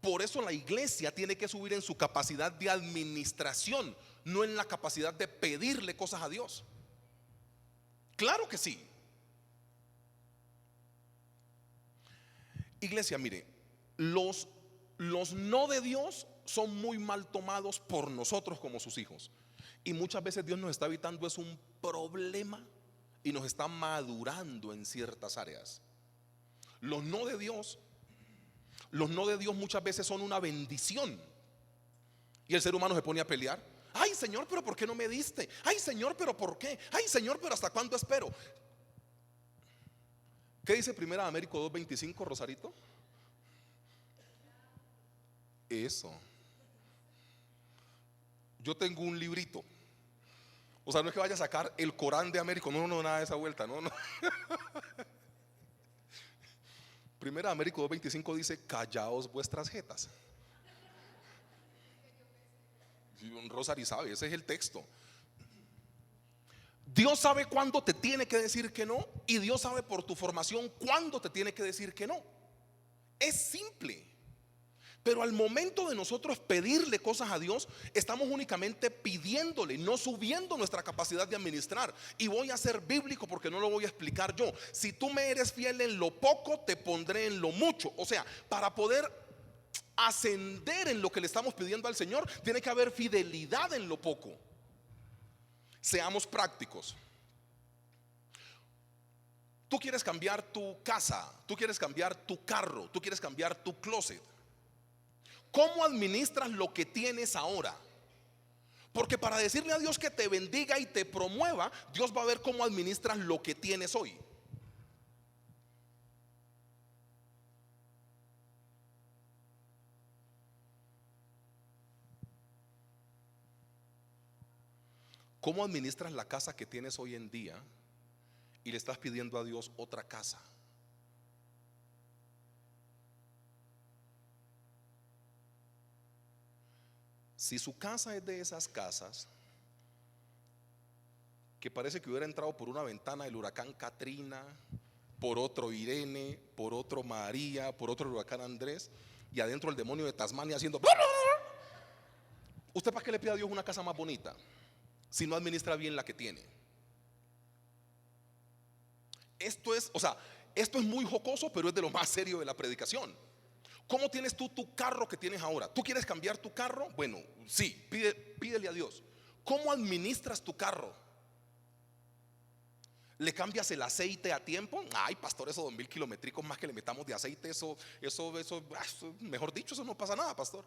Por eso la iglesia tiene que subir en su capacidad de administración, no en la capacidad de pedirle cosas a Dios. Claro que sí. Iglesia, mire, los no de Dios son muy mal tomados por nosotros como sus hijos. Y muchas veces Dios nos está evitando es un problema y nos está madurando en ciertas áreas. Los no de Dios, los no de Dios muchas veces son una bendición. Y el ser humano se pone a pelear. Ay, Señor, pero ¿por qué no me diste? Ay, Señor, pero ¿por qué? Ay, Señor, pero ¿hasta cuándo espero? ¿Qué dice Primera de Américo 2:25, Rosarito? Eso. Yo tengo un librito. O sea, no es que vaya a sacar el Corán de Américo. No, no, nada de esa vuelta. No, no. Primera de Américo 2:25 dice: callaos vuestras jetas. Rosary sabe, ese es el texto. Dios sabe cuándo te tiene que decir que no, y Dios sabe por tu formación cuándo te tiene que decir que no. Es simple. Pero al momento de nosotros pedirle cosas a Dios, estamos únicamente pidiéndole, no subiendo nuestra capacidad de administrar. Y voy a ser bíblico porque no lo voy a explicar yo. Si tú me eres fiel en lo poco, te pondré en lo mucho. O sea, para poder ascender en lo que le estamos pidiendo al Señor, tiene que haber fidelidad en lo poco. Seamos prácticos. Tú quieres cambiar tu casa, tú quieres cambiar tu carro, tú quieres cambiar tu closet. ¿Cómo administras lo que tienes ahora? Porque para decirle a Dios que te bendiga y te promueva, Dios va a ver cómo administras lo que tienes hoy. ¿Cómo administras la casa que tienes hoy en día y le estás pidiendo a Dios otra casa? Si su casa es de esas casas que parece que hubiera entrado por una ventana del huracán Katrina, por otro Irene, por otro María, por otro huracán Andrés, y adentro el demonio de Tasmania haciendo bla, bla, bla, ¿usted para qué le pide a Dios una casa más bonita si no administra bien la que tiene? Esto es muy jocoso, pero es de lo más serio de la predicación. ¿Cómo tienes tú tu carro que tienes ahora? ¿Tú quieres cambiar tu carro? Bueno, sí, pídele a Dios. ¿Cómo administras tu carro? ¿Le cambias el aceite a tiempo? Ay, pastor, esos 2000 kilométricos más que le metamos de aceite, eso, mejor dicho, eso no pasa nada, pastor.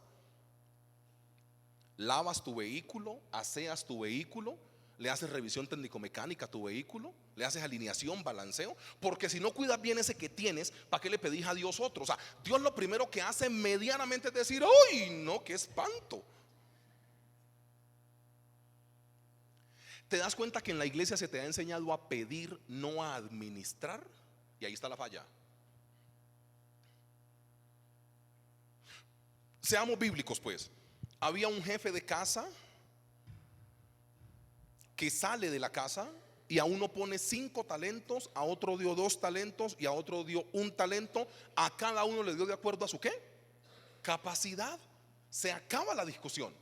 ¿Lavas tu vehículo? ¿Aseas tu vehículo? ¿Le haces revisión técnico-mecánica a tu vehículo? ¿Le haces alineación, balanceo? Porque si no cuidas bien ese que tienes, ¿para qué le pedís a Dios otro? O sea, Dios lo primero que hace medianamente es decir: ¡uy, no, qué espanto! ¿Te das cuenta que en la iglesia se te ha enseñado a pedir, no a administrar? Y ahí está la falla. Seamos bíblicos, pues. Había un jefe de casa que sale de la casa y a uno pone 5 talentos, a otro dio 2 talentos y a otro dio 1 talento. A cada uno le dio de acuerdo a su ¿qué? Capacidad. Se acaba la discusión.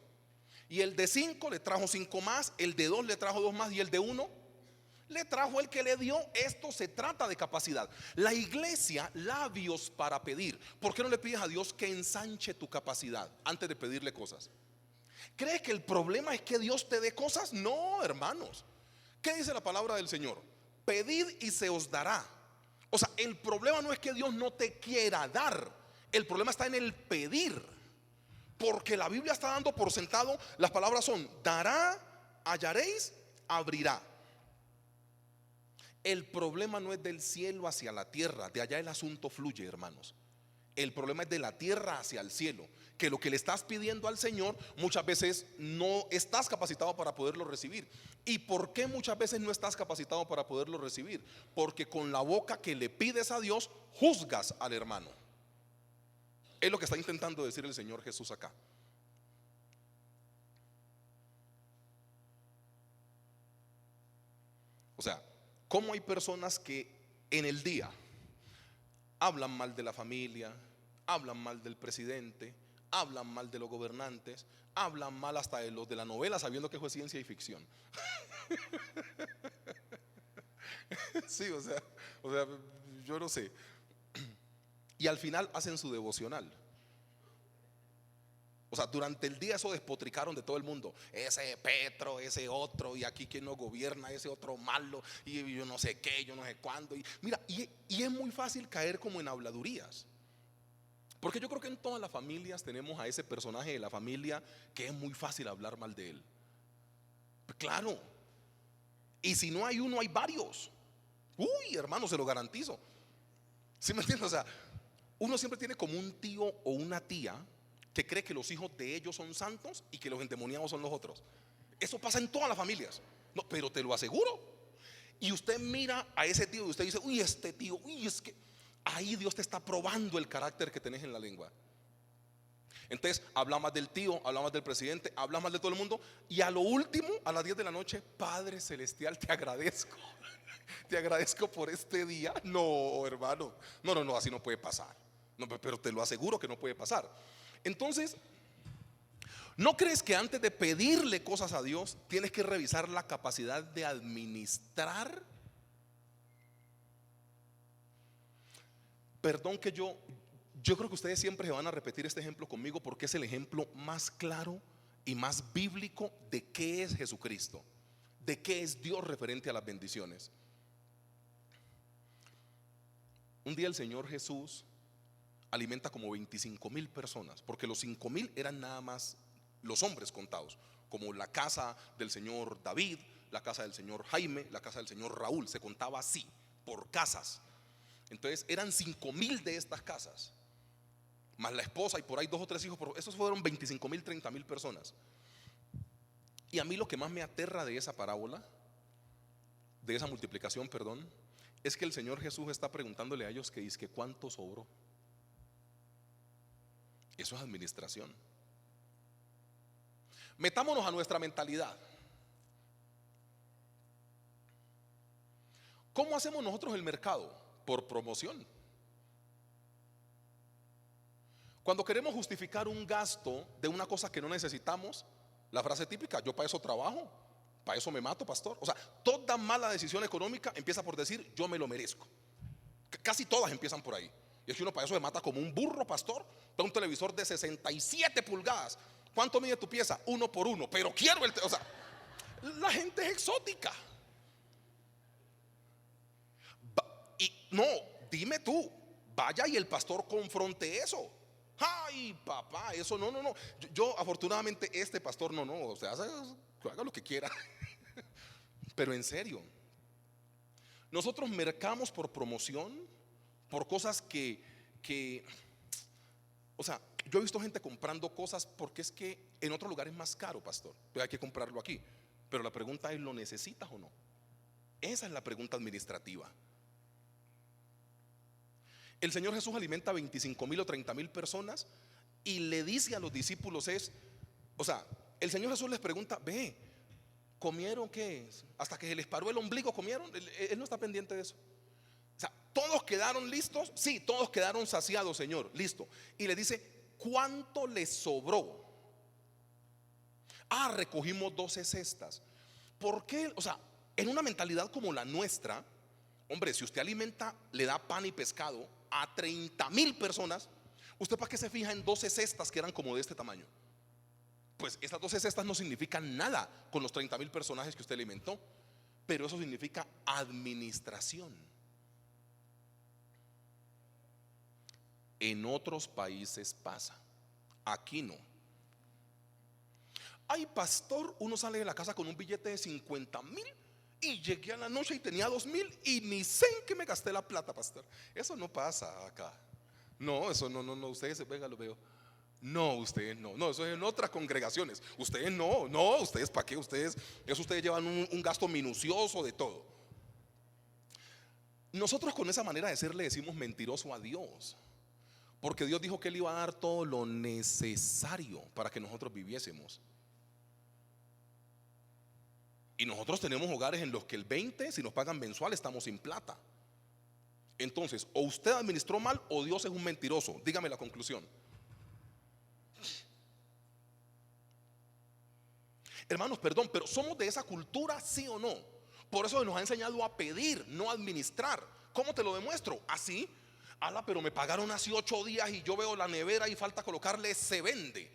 Y el de 5 le trajo 5 más, el de 2 le trajo 2 más y el de 1 le trajo el que le dio. Esto se trata de capacidad. La iglesia, labios para pedir. ¿Por qué no le pides a Dios que ensanche tu capacidad antes de pedirle cosas? ¿Crees que el problema es que Dios te dé cosas? No, hermanos. ¿Qué dice la palabra del Señor? Pedid y se os dará. O sea, el problema no es que Dios no te quiera dar, el problema está en el pedir. Porque la Biblia está dando por sentado, las palabras son: dará, hallaréis, abrirá. El problema no es del cielo hacia la tierra, de allá el asunto fluye, hermanos. El problema es de la tierra hacia el cielo, que lo que le estás pidiendo al Señor muchas veces no estás capacitado para poderlo recibir. ¿Y por qué muchas veces no estás capacitado para poderlo recibir? Porque con la boca que le pides a Dios juzgas al hermano. Es lo que está intentando decir el Señor Jesús acá. O sea, ¿cómo hay personas que en el día hablan mal de la familia, hablan mal del presidente, hablan mal de los gobernantes, hablan mal hasta de los de la novela, sabiendo que fue ciencia y ficción? Sí, o sea, yo no sé. y al final hacen su devocional. O sea, durante el día eso despotricaron de todo el mundo. Ese Petro, ese otro, y aquí quien nos gobierna, ese otro malo, y yo no sé qué, yo no sé cuándo. Y mira, y es muy fácil caer como en habladurías. Porque yo creo que en todas las familias tenemos a ese personaje de la familia que es muy fácil hablar mal de él. Claro. Y si no hay uno, hay varios. Uy, hermano, se lo garantizo. ¿Sí me entiendes? O sea, uno siempre tiene como un tío o una tía que cree que los hijos de ellos son santos y que los endemoniados son los otros. Eso pasa en todas las familias. No, pero te lo aseguro. Y usted mira a ese tío y usted dice, uy, este tío, uy, es que ahí Dios te está probando el carácter que tenés en la lengua. Entonces habla más del tío, habla más del presidente, habla más de todo el mundo. Y a lo último, a las 10 de la noche, Padre Celestial, te agradezco. Te agradezco por este día. No, hermano, no, así no puede pasar. No, pero te lo aseguro que no puede pasar. Entonces, ¿no crees que antes de pedirle cosas a Dios tienes que revisar la capacidad de administrar? Perdón que yo creo que ustedes siempre se van a repetir este ejemplo conmigo porque es el ejemplo más claro y más bíblico de qué es Jesucristo, de qué es Dios referente a las bendiciones. Un día el Señor Jesús alimenta como 25,000 personas, porque los 5,000 eran nada más los hombres contados, como la casa del señor David, la casa del señor Jaime, la casa del señor Raúl, se contaba así, por casas. Entonces eran 5,000 de estas casas, más la esposa y por ahí 2 o 3 hijos, esos fueron 25,000, 30,000 personas. Y a mí lo que más me aterra de esa parábola, de esa multiplicación, perdón, es que el Señor Jesús está preguntándole a ellos que dice que cuánto sobró. Eso es administración. Metámonos a nuestra mentalidad. ¿Cómo hacemos nosotros el mercado? Por promoción. Cuando queremos justificar un gasto de una cosa que no necesitamos, la frase típica, yo para eso trabajo, para eso me mato, pastor. O sea, toda mala decisión económica empieza por decir, yo me lo merezco. Casi todas empiezan por ahí. Y es que uno para eso se mata como un burro, pastor. Para un televisor de 67 pulgadas. ¿Cuánto mide tu pieza? 1 por 1. Pero quiero o sea, la gente es exótica. Y no, dime tú, vaya y el pastor confronte eso. Ay, papá, eso no. Yo afortunadamente este pastor no, o sea, haga lo que quiera. Pero en serio, nosotros mercamos por promoción, por cosas que, o sea, yo he visto gente comprando cosas porque es que en otro lugar es más caro, pastor, entonces hay que comprarlo aquí. Pero la pregunta es, ¿lo necesitas o no? Esa es la pregunta administrativa. El Señor Jesús alimenta 25,000 o 30,000 personas y le dice a los discípulos o sea, el Señor Jesús les pregunta, ve, ¿comieron qué? Hasta que se les paró el ombligo, ¿comieron? Él no está pendiente de eso. O sea, ¿todos quedaron listos? Sí, todos quedaron saciados, Señor, listo. Y le dice, ¿cuánto les sobró? Recogimos 12 cestas. ¿Por qué? O sea, en una mentalidad como la nuestra, hombre, si usted alimenta, le da pan y pescado a 30,000 personas, ¿usted para qué se fija en 12 cestas que eran como de este tamaño? Pues estas 12 cestas no significan nada con los 30,000 personajes que usted alimentó, pero eso significa administración. En otros países pasa, aquí no. Ay, pastor, uno sale de la casa con un billete de 50,000 y llegué a la noche y tenía 2,000 y ni sé en qué me gasté la plata, pastor. Eso no pasa acá. No, eso no, ustedes, venga, lo veo. No, ustedes no, eso es en otras congregaciones. Ustedes no, ustedes para qué, ustedes llevan un gasto minucioso de todo. Nosotros con esa manera de ser le decimos mentiroso a Dios, porque Dios dijo que Él iba a dar todo lo necesario para que nosotros viviésemos. Y nosotros tenemos hogares en los que el 20, si nos pagan mensual, estamos sin plata. Entonces, o usted administró mal o Dios es un mentiroso. Dígame la conclusión. Hermanos, perdón, pero ¿somos de esa cultura, sí o no? Por eso nos ha enseñado a pedir, no a administrar. ¿Cómo te lo demuestro? Así. Ala, pero me pagaron hace 8 días y yo veo la nevera y falta colocarle se vende.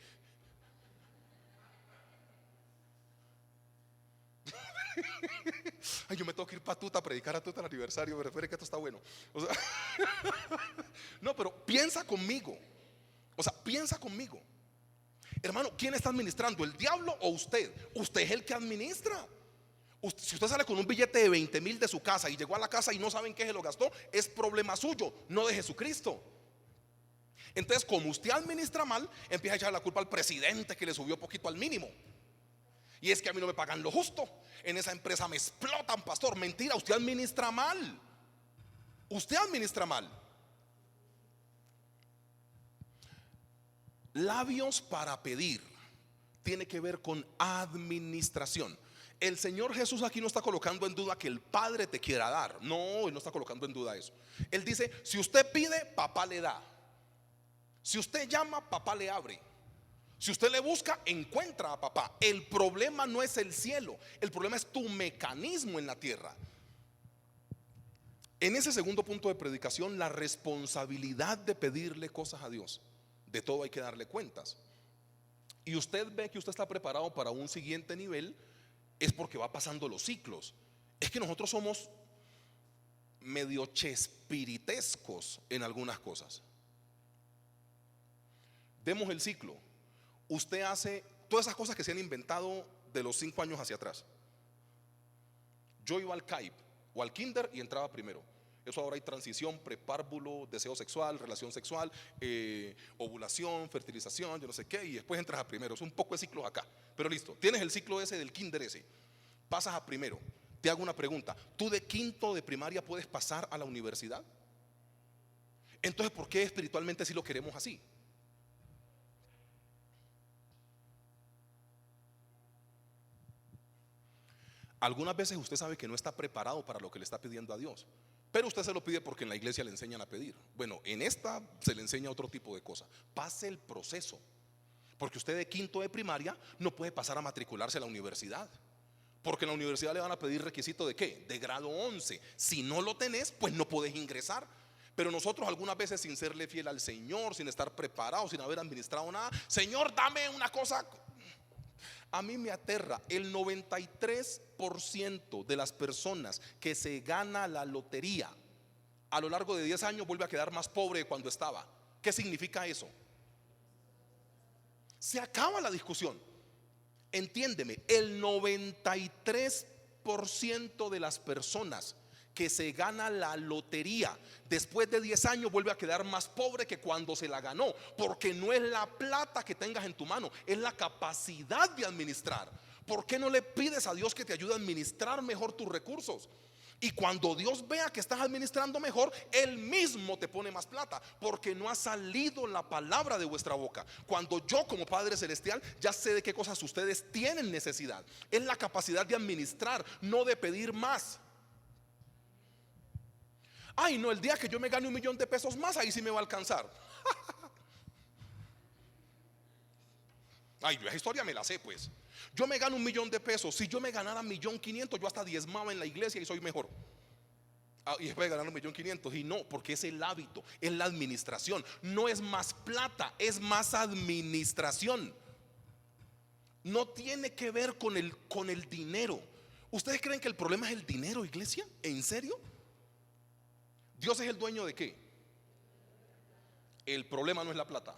Ay, yo me tengo que ir para Tuta a predicar a Tuta el aniversario, pero espere que esto está bueno. O sea, no, pero piensa conmigo. O sea, piensa conmigo. Hermano, ¿quién está administrando? ¿El diablo o usted? Usted es el que administra. Si usted sale con un billete de 20,000 de su casa y llegó a la casa y no saben qué se lo gastó, es problema suyo, no de Jesucristo. Entonces, como usted administra mal, empieza a echar la culpa al presidente que le subió poquito al mínimo. Y es que a mí no me pagan lo justo. En esa empresa me explotan, pastor. Mentira, usted administra mal. Usted administra mal. Labios para pedir tiene que ver con administración. El Señor Jesús aquí no está colocando en duda que el Padre te quiera dar. No, Él no está colocando en duda eso. Él dice, si usted pide, papá le da. Si usted llama, papá le abre. Si usted le busca, encuentra a papá. El problema no es el cielo, el problema es tu mecanismo en la tierra. En ese segundo punto de predicación, la responsabilidad de pedirle cosas a Dios. De todo hay que darle cuentas. Y usted ve que usted está preparado para un siguiente nivel, es porque va pasando los ciclos. Es que nosotros somos medio chespiritescos en algunas cosas. Demos el ciclo. Usted hace todas esas cosas que se han inventado de los 5 años hacia atrás. Yo iba al CAIP o al kinder y entraba primero. Eso ahora hay transición, prepárvulo, deseo sexual, relación sexual, ovulación, fertilización, yo no sé qué, y después entras a primero. Es un poco de ciclos acá, pero listo, tienes el ciclo ese del kinder ese. Pasas a primero. Te hago una pregunta, ¿tú de quinto de primaria puedes pasar a la universidad? Entonces, ¿por qué espiritualmente sí lo queremos así? Algunas veces usted sabe que no está preparado para lo que le está pidiendo a Dios, pero usted se lo pide porque en la iglesia le enseñan a pedir. Bueno, en esta se le enseña otro tipo de cosas. Pase el proceso, porque usted de quinto de primaria no puede pasar a matricularse a la universidad, porque en la universidad le van a pedir requisito de ¿qué? De grado 11. Si no lo tenés, pues no podés ingresar. Pero nosotros algunas veces, sin serle fiel al Señor, sin estar preparados, sin haber administrado nada, Señor, dame una cosa. A mí me aterra el 93% de las personas que se gana la lotería a lo largo de 10 años vuelve a quedar más pobre de cuando estaba. ¿Qué significa eso? Se acaba la discusión. Entiéndeme, el 93% de las personas que se gana la lotería después de 10 años vuelve a quedar más pobre que cuando se la ganó, porque no es la plata que tengas en tu mano, es la capacidad de administrar. ¿Por qué no le pides a Dios que te ayude a administrar mejor tus recursos? Y cuando Dios vea que estás administrando mejor, Él mismo te pone más plata, porque no ha salido la palabra de vuestra boca. Cuando yo, como Padre Celestial, ya sé de qué cosas ustedes tienen necesidad. Es la capacidad de administrar, no de pedir más. Ay, no, el día que yo me gane $1,000,000 más, ahí sí me va a alcanzar. Ay, yo esa historia me la sé, pues. Yo me gano $1,000,000. Si yo me ganara 1,500,000, yo hasta diezmaba en la iglesia y soy mejor. Y después de ganar 1,500,000, y no, porque es el hábito, es la administración. No es más plata, es más administración. No tiene que ver con el dinero. ¿Ustedes creen que el problema es el dinero, iglesia? ¿En serio? ¿Dios es el dueño de qué? El problema no es la plata.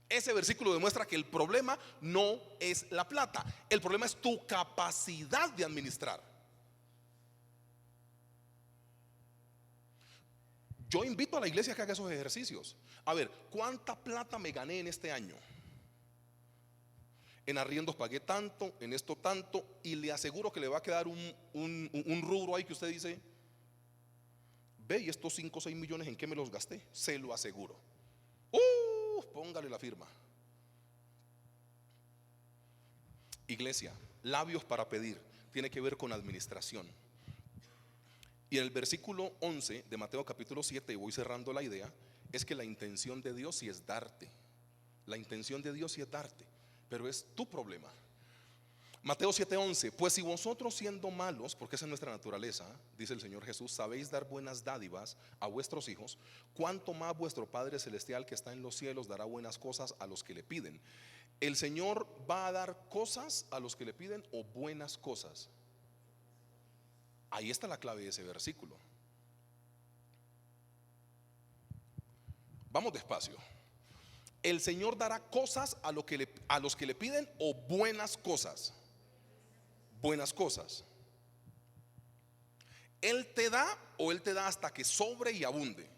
Ese versículo demuestra que el problema no es la plata. El problema es tu capacidad de administrar. Yo invito a la iglesia a que haga esos ejercicios. A ver, ¿cuánta plata me gané en este año? En arriendos pagué tanto, en esto tanto, y le aseguro que le va a quedar un rubro ahí que usted dice: ve, y estos 5 o 6 millones, ¿en qué me los gasté? Se lo aseguro. Póngale la firma. Iglesia, labios para pedir tiene que ver con administración. Y en el versículo 11 de Mateo capítulo 7, y voy cerrando la idea, es que la intención de Dios sí es darte. La intención de Dios sí es darte, pero es tu problema. Mateo 7:11, pues si vosotros siendo malos, porque esa es nuestra naturaleza, dice el Señor Jesús, sabéis dar buenas dádivas a vuestros hijos, cuánto más vuestro Padre Celestial que está en los cielos dará buenas cosas a los que le piden. ¿El Señor va a dar cosas a los que le piden o buenas cosas? Ahí está la clave de ese versículo. Vamos despacio. ¿El Señor dará cosas a los que le piden o buenas cosas? Buenas cosas. Él te da o Él te da hasta que sobre y abunde.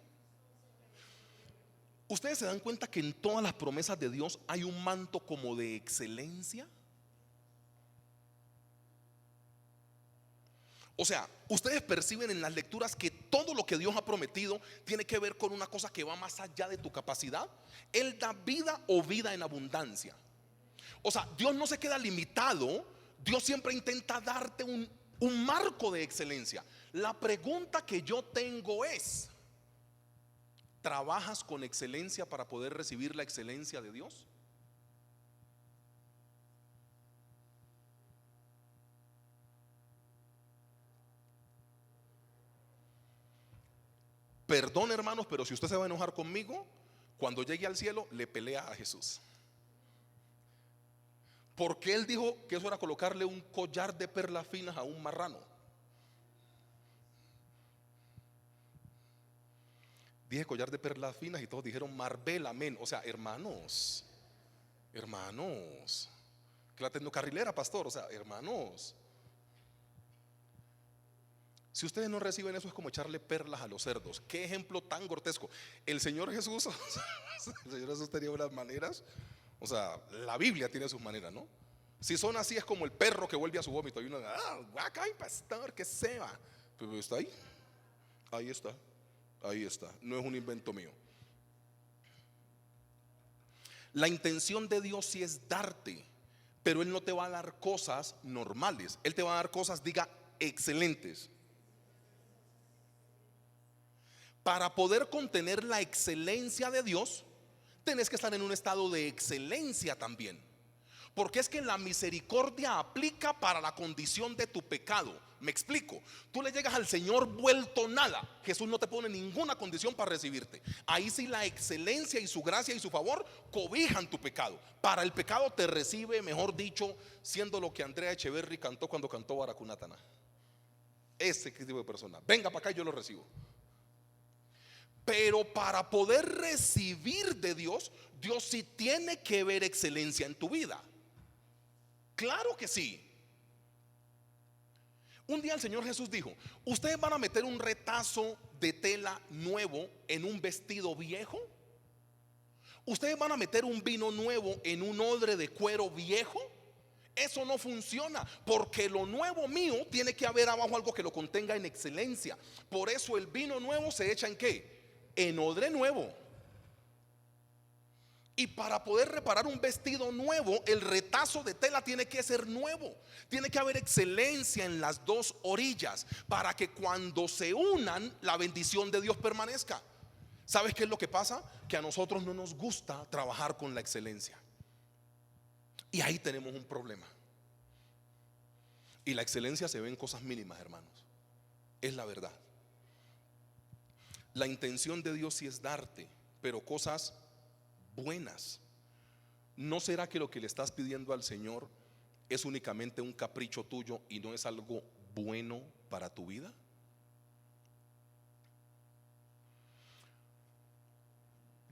¿Ustedes se dan cuenta que en todas las promesas de Dios hay un manto como de excelencia? O sea, ustedes perciben en las lecturas que todo lo que Dios ha prometido tiene que ver con una cosa que va más allá de tu capacidad. Él da vida o vida en abundancia. O sea, Dios no se queda limitado. Dios siempre intenta darte un marco de excelencia. La pregunta que yo tengo es: ¿trabajas con excelencia para poder recibir la excelencia de Dios? Perdón, hermanos, pero si usted se va a enojar conmigo, cuando llegue al cielo le pelea a Jesús. Porque Él dijo que eso era colocarle un collar de perlas finas a un marrano. Dije collar de perlas finas y todos dijeron Marvel, amén. O sea, hermanos, que la tecnocarrilera, pastor, o sea, hermanos. Si ustedes no reciben eso, es como echarle perlas a los cerdos. Qué ejemplo tan grotesco. El Señor Jesús, el Señor Jesús tenía unas maneras. O sea, la Biblia tiene sus maneras, ¿no? Si son así, es como el perro que vuelve a su vómito. Y uno, guaca, ay, pastor, que se va. Pero está ahí. Ahí está. Ahí está. No es un invento mío. La intención de Dios sí es darte, pero Él no te va a dar cosas normales. Él te va a dar cosas, diga, excelentes. Para poder contener la excelencia de Dios, tenés que estar en un estado de excelencia también. Porque es que la misericordia aplica para la condición de tu pecado. Me explico. Tú le llegas al Señor vuelto nada. Jesús no te pone ninguna condición para recibirte. Ahí sí la excelencia y su gracia y su favor cobijan tu pecado. Para el pecado te recibe, mejor dicho, siendo lo que Andrea Echeverry cantó cuando cantó Baracunatana. Ese tipo de persona. Venga para acá y yo lo recibo. Pero para poder recibir de Dios, Dios sí tiene que ver excelencia en tu vida. Claro que sí. Un día el Señor Jesús dijo: ¿ustedes van a meter un retazo de tela nuevo en un vestido viejo? ¿Ustedes van a meter un vino nuevo en un odre de cuero viejo? Eso no funciona, porque lo nuevo mío tiene que haber abajo algo que lo contenga en excelencia. Por eso el vino nuevo se echa ¿en qué? En odre nuevo. Y para poder reparar un vestido nuevo, el retazo de tela tiene que ser nuevo. Tiene que haber excelencia en las dos orillas para que cuando se unan, la bendición de Dios permanezca. ¿Sabes qué es lo que pasa? Que a nosotros no nos gusta trabajar con la excelencia. Y ahí tenemos un problema. Y la excelencia se ve en cosas mínimas, hermanos. Es la verdad. La intención de Dios sí es darte, pero cosas buenas. ¿No será que lo que le estás pidiendo al Señor es únicamente un capricho tuyo y no es algo bueno para tu vida?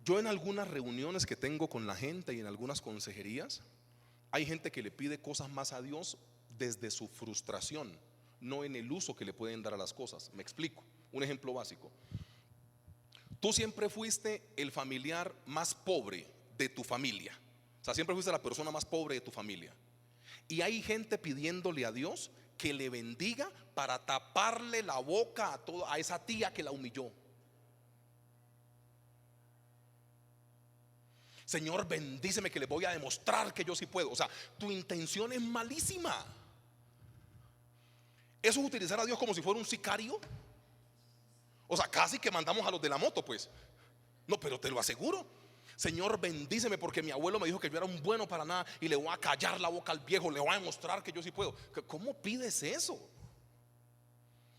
Yo en algunas reuniones que tengo con la gente y en algunas consejerías, hay gente que le pide cosas más a Dios desde su frustración, no en el uso que le pueden dar a las cosas. Me explico. Un ejemplo básico. Tú siempre fuiste el familiar más pobre de tu familia. O sea, siempre fuiste la persona más pobre de tu familia. Y hay gente pidiéndole a Dios que le bendiga para taparle la boca a esa tía que la humilló. Señor, bendíceme que le voy a demostrar que yo sí puedo. O sea, tu intención es malísima. Eso es utilizar a Dios como si fuera un sicario. O sea, casi que mandamos a los de la moto, pues. No, pero te lo aseguro. Señor, bendíceme porque mi abuelo me dijo que yo era un bueno para nada y le voy a callar la boca al viejo, le voy a demostrar que yo sí puedo. ¿Cómo pides eso? O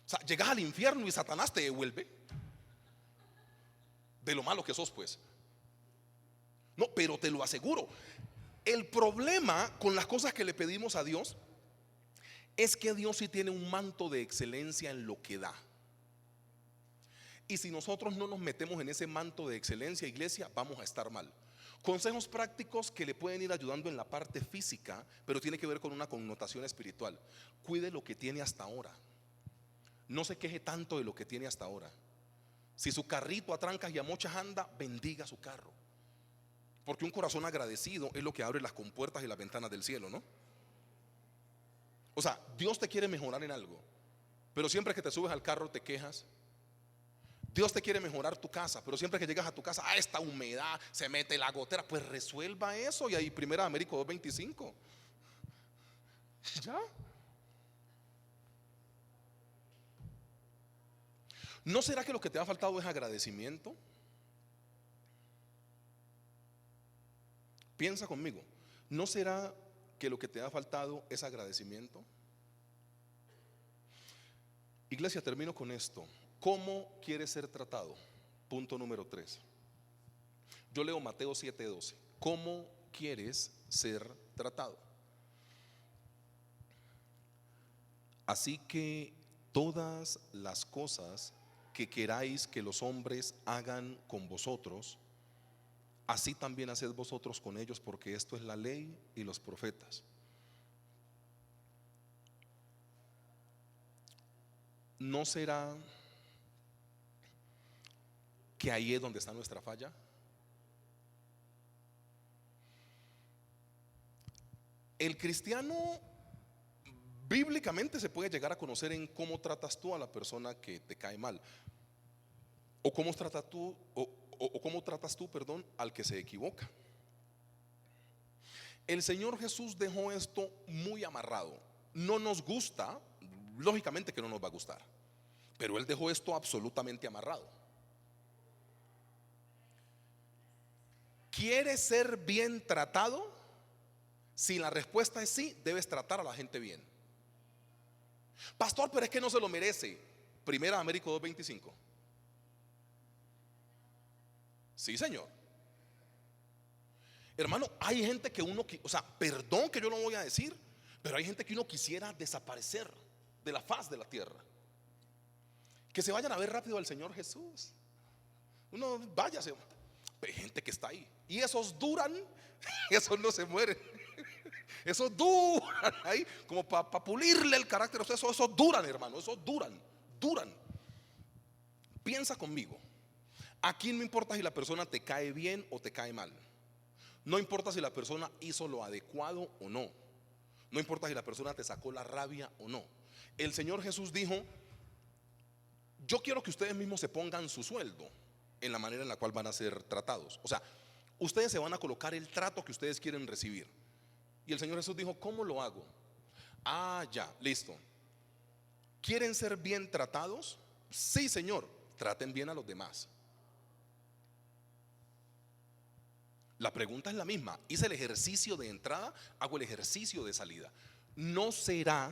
sea, llegas al infierno y Satanás te devuelve de lo malo que sos, pues. No, pero te lo aseguro, el problema con las cosas que le pedimos a Dios es que Dios sí tiene un manto de excelencia en lo que da. Y si nosotros no nos metemos en ese manto de excelencia, iglesia, vamos a estar mal. Consejos prácticos que le pueden ir ayudando en la parte física, pero tiene que ver con una connotación espiritual. Cuide lo que tiene hasta ahora. No se queje tanto de lo que tiene hasta ahora. Si su carrito a trancas y a mochas anda, bendiga su carro. Porque un corazón agradecido es lo que abre las compuertas y las ventanas del cielo, ¿no? O sea, Dios te quiere mejorar en algo, pero siempre que te subes al carro te quejas. Dios te quiere mejorar tu casa, pero siempre que llegas a tu casa, esta humedad, se mete la gotera. Pues resuelva eso. Y ahí 1 Américo 2:25. Ya. ¿No será que lo que te ha faltado es agradecimiento? Piensa conmigo. ¿No será que lo que te ha faltado es agradecimiento? Iglesia, termino con esto. ¿Cómo quieres ser tratado? Punto número 3. Yo leo Mateo 7:12. ¿Cómo quieres ser tratado? Así que todas las cosas que queráis que los hombres hagan con vosotros, así también haced vosotros con ellos, porque esto es la ley y los profetas. ¿No será que ahí es donde está nuestra falla? El cristiano bíblicamente se puede llegar a conocer en cómo tratas tú a la persona que te cae mal, o cómo tratas tú, perdón, al que se equivoca. El Señor Jesús dejó esto muy amarrado. No nos gusta, lógicamente que no nos va a gustar, pero Él dejó esto absolutamente amarrado. ¿Quieres ser bien tratado? Si la respuesta es sí, debes tratar a la gente bien. Pastor, pero es que no se lo merece. 1 Américo 2:25. Sí, Señor. Hermano, hay gente que uno, o sea, perdón que yo lo voy a decir, pero hay gente que uno quisiera desaparecer de la faz de la tierra. Que se vayan a ver rápido al Señor Jesús. Uno váyase. Hay gente que está ahí y esos duran, esos no se mueren. Esos duran ahí como para pulirle el carácter. Esos duran, hermano, esos duran. Piensa conmigo. Aquí no importa si la persona te cae bien o te cae mal. No importa si la persona hizo lo adecuado o no. No importa si la persona te sacó la rabia o no. El Señor Jesús dijo: yo quiero que ustedes mismos se pongan su sueldo en la manera en la cual van a ser tratados. O sea, ustedes se van a colocar el trato que ustedes quieren recibir. Y el Señor Jesús dijo: ¿cómo lo hago? Ya, listo. ¿Quieren ser bien tratados? Sí, Señor, traten bien a los demás. La pregunta es la misma. Hice el ejercicio de entrada, hago el ejercicio de salida. ¿No será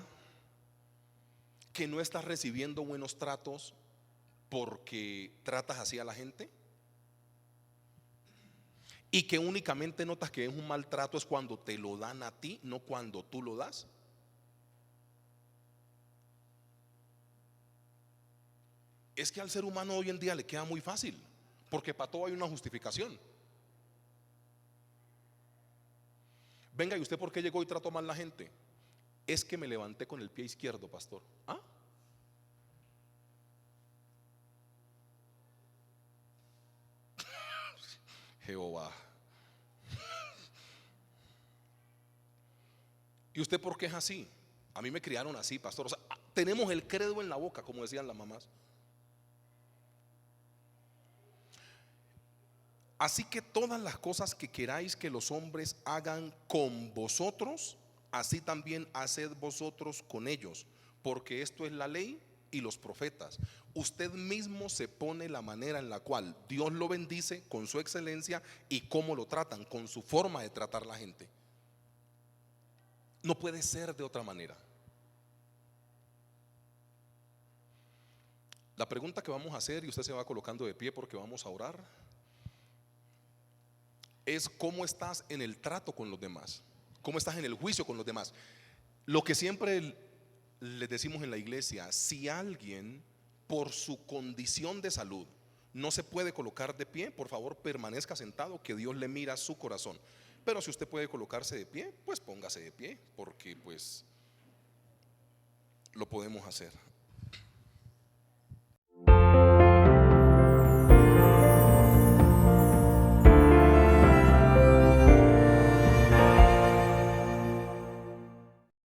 que no estás recibiendo buenos tratos porque tratas así a la gente? Y que únicamente notas que es un maltrato es cuando te lo dan a ti, no cuando tú lo das. Es que al ser humano hoy en día le queda muy fácil, porque para todo hay una justificación. Venga, ¿y usted por qué llegó y trató mal a la gente? Es que me levanté con el pie izquierdo, pastor. Jehová. ¿Y usted por qué es así? A mí me criaron así, pastor. O sea, tenemos el credo en la boca, como decían las mamás. Así que todas las cosas que queráis que los hombres hagan con vosotros, así también haced vosotros con ellos, porque esto es la ley y y los profetas. Usted mismo se pone la manera en la cual Dios lo bendice con su excelencia y cómo lo tratan, con su forma de tratar a la gente. No puede ser de otra manera. La pregunta que vamos a hacer, y usted se va colocando de pie porque vamos a orar, es: ¿cómo estás en el trato con los demás? ¿Cómo estás en el juicio con los demás? Lo que siempre les decimos en la iglesia: si alguien por su condición de salud no se puede colocar de pie, por favor permanezca sentado, que Dios le mira su corazón. Pero si usted puede colocarse de pie, pues póngase de pie, porque pues lo podemos hacer.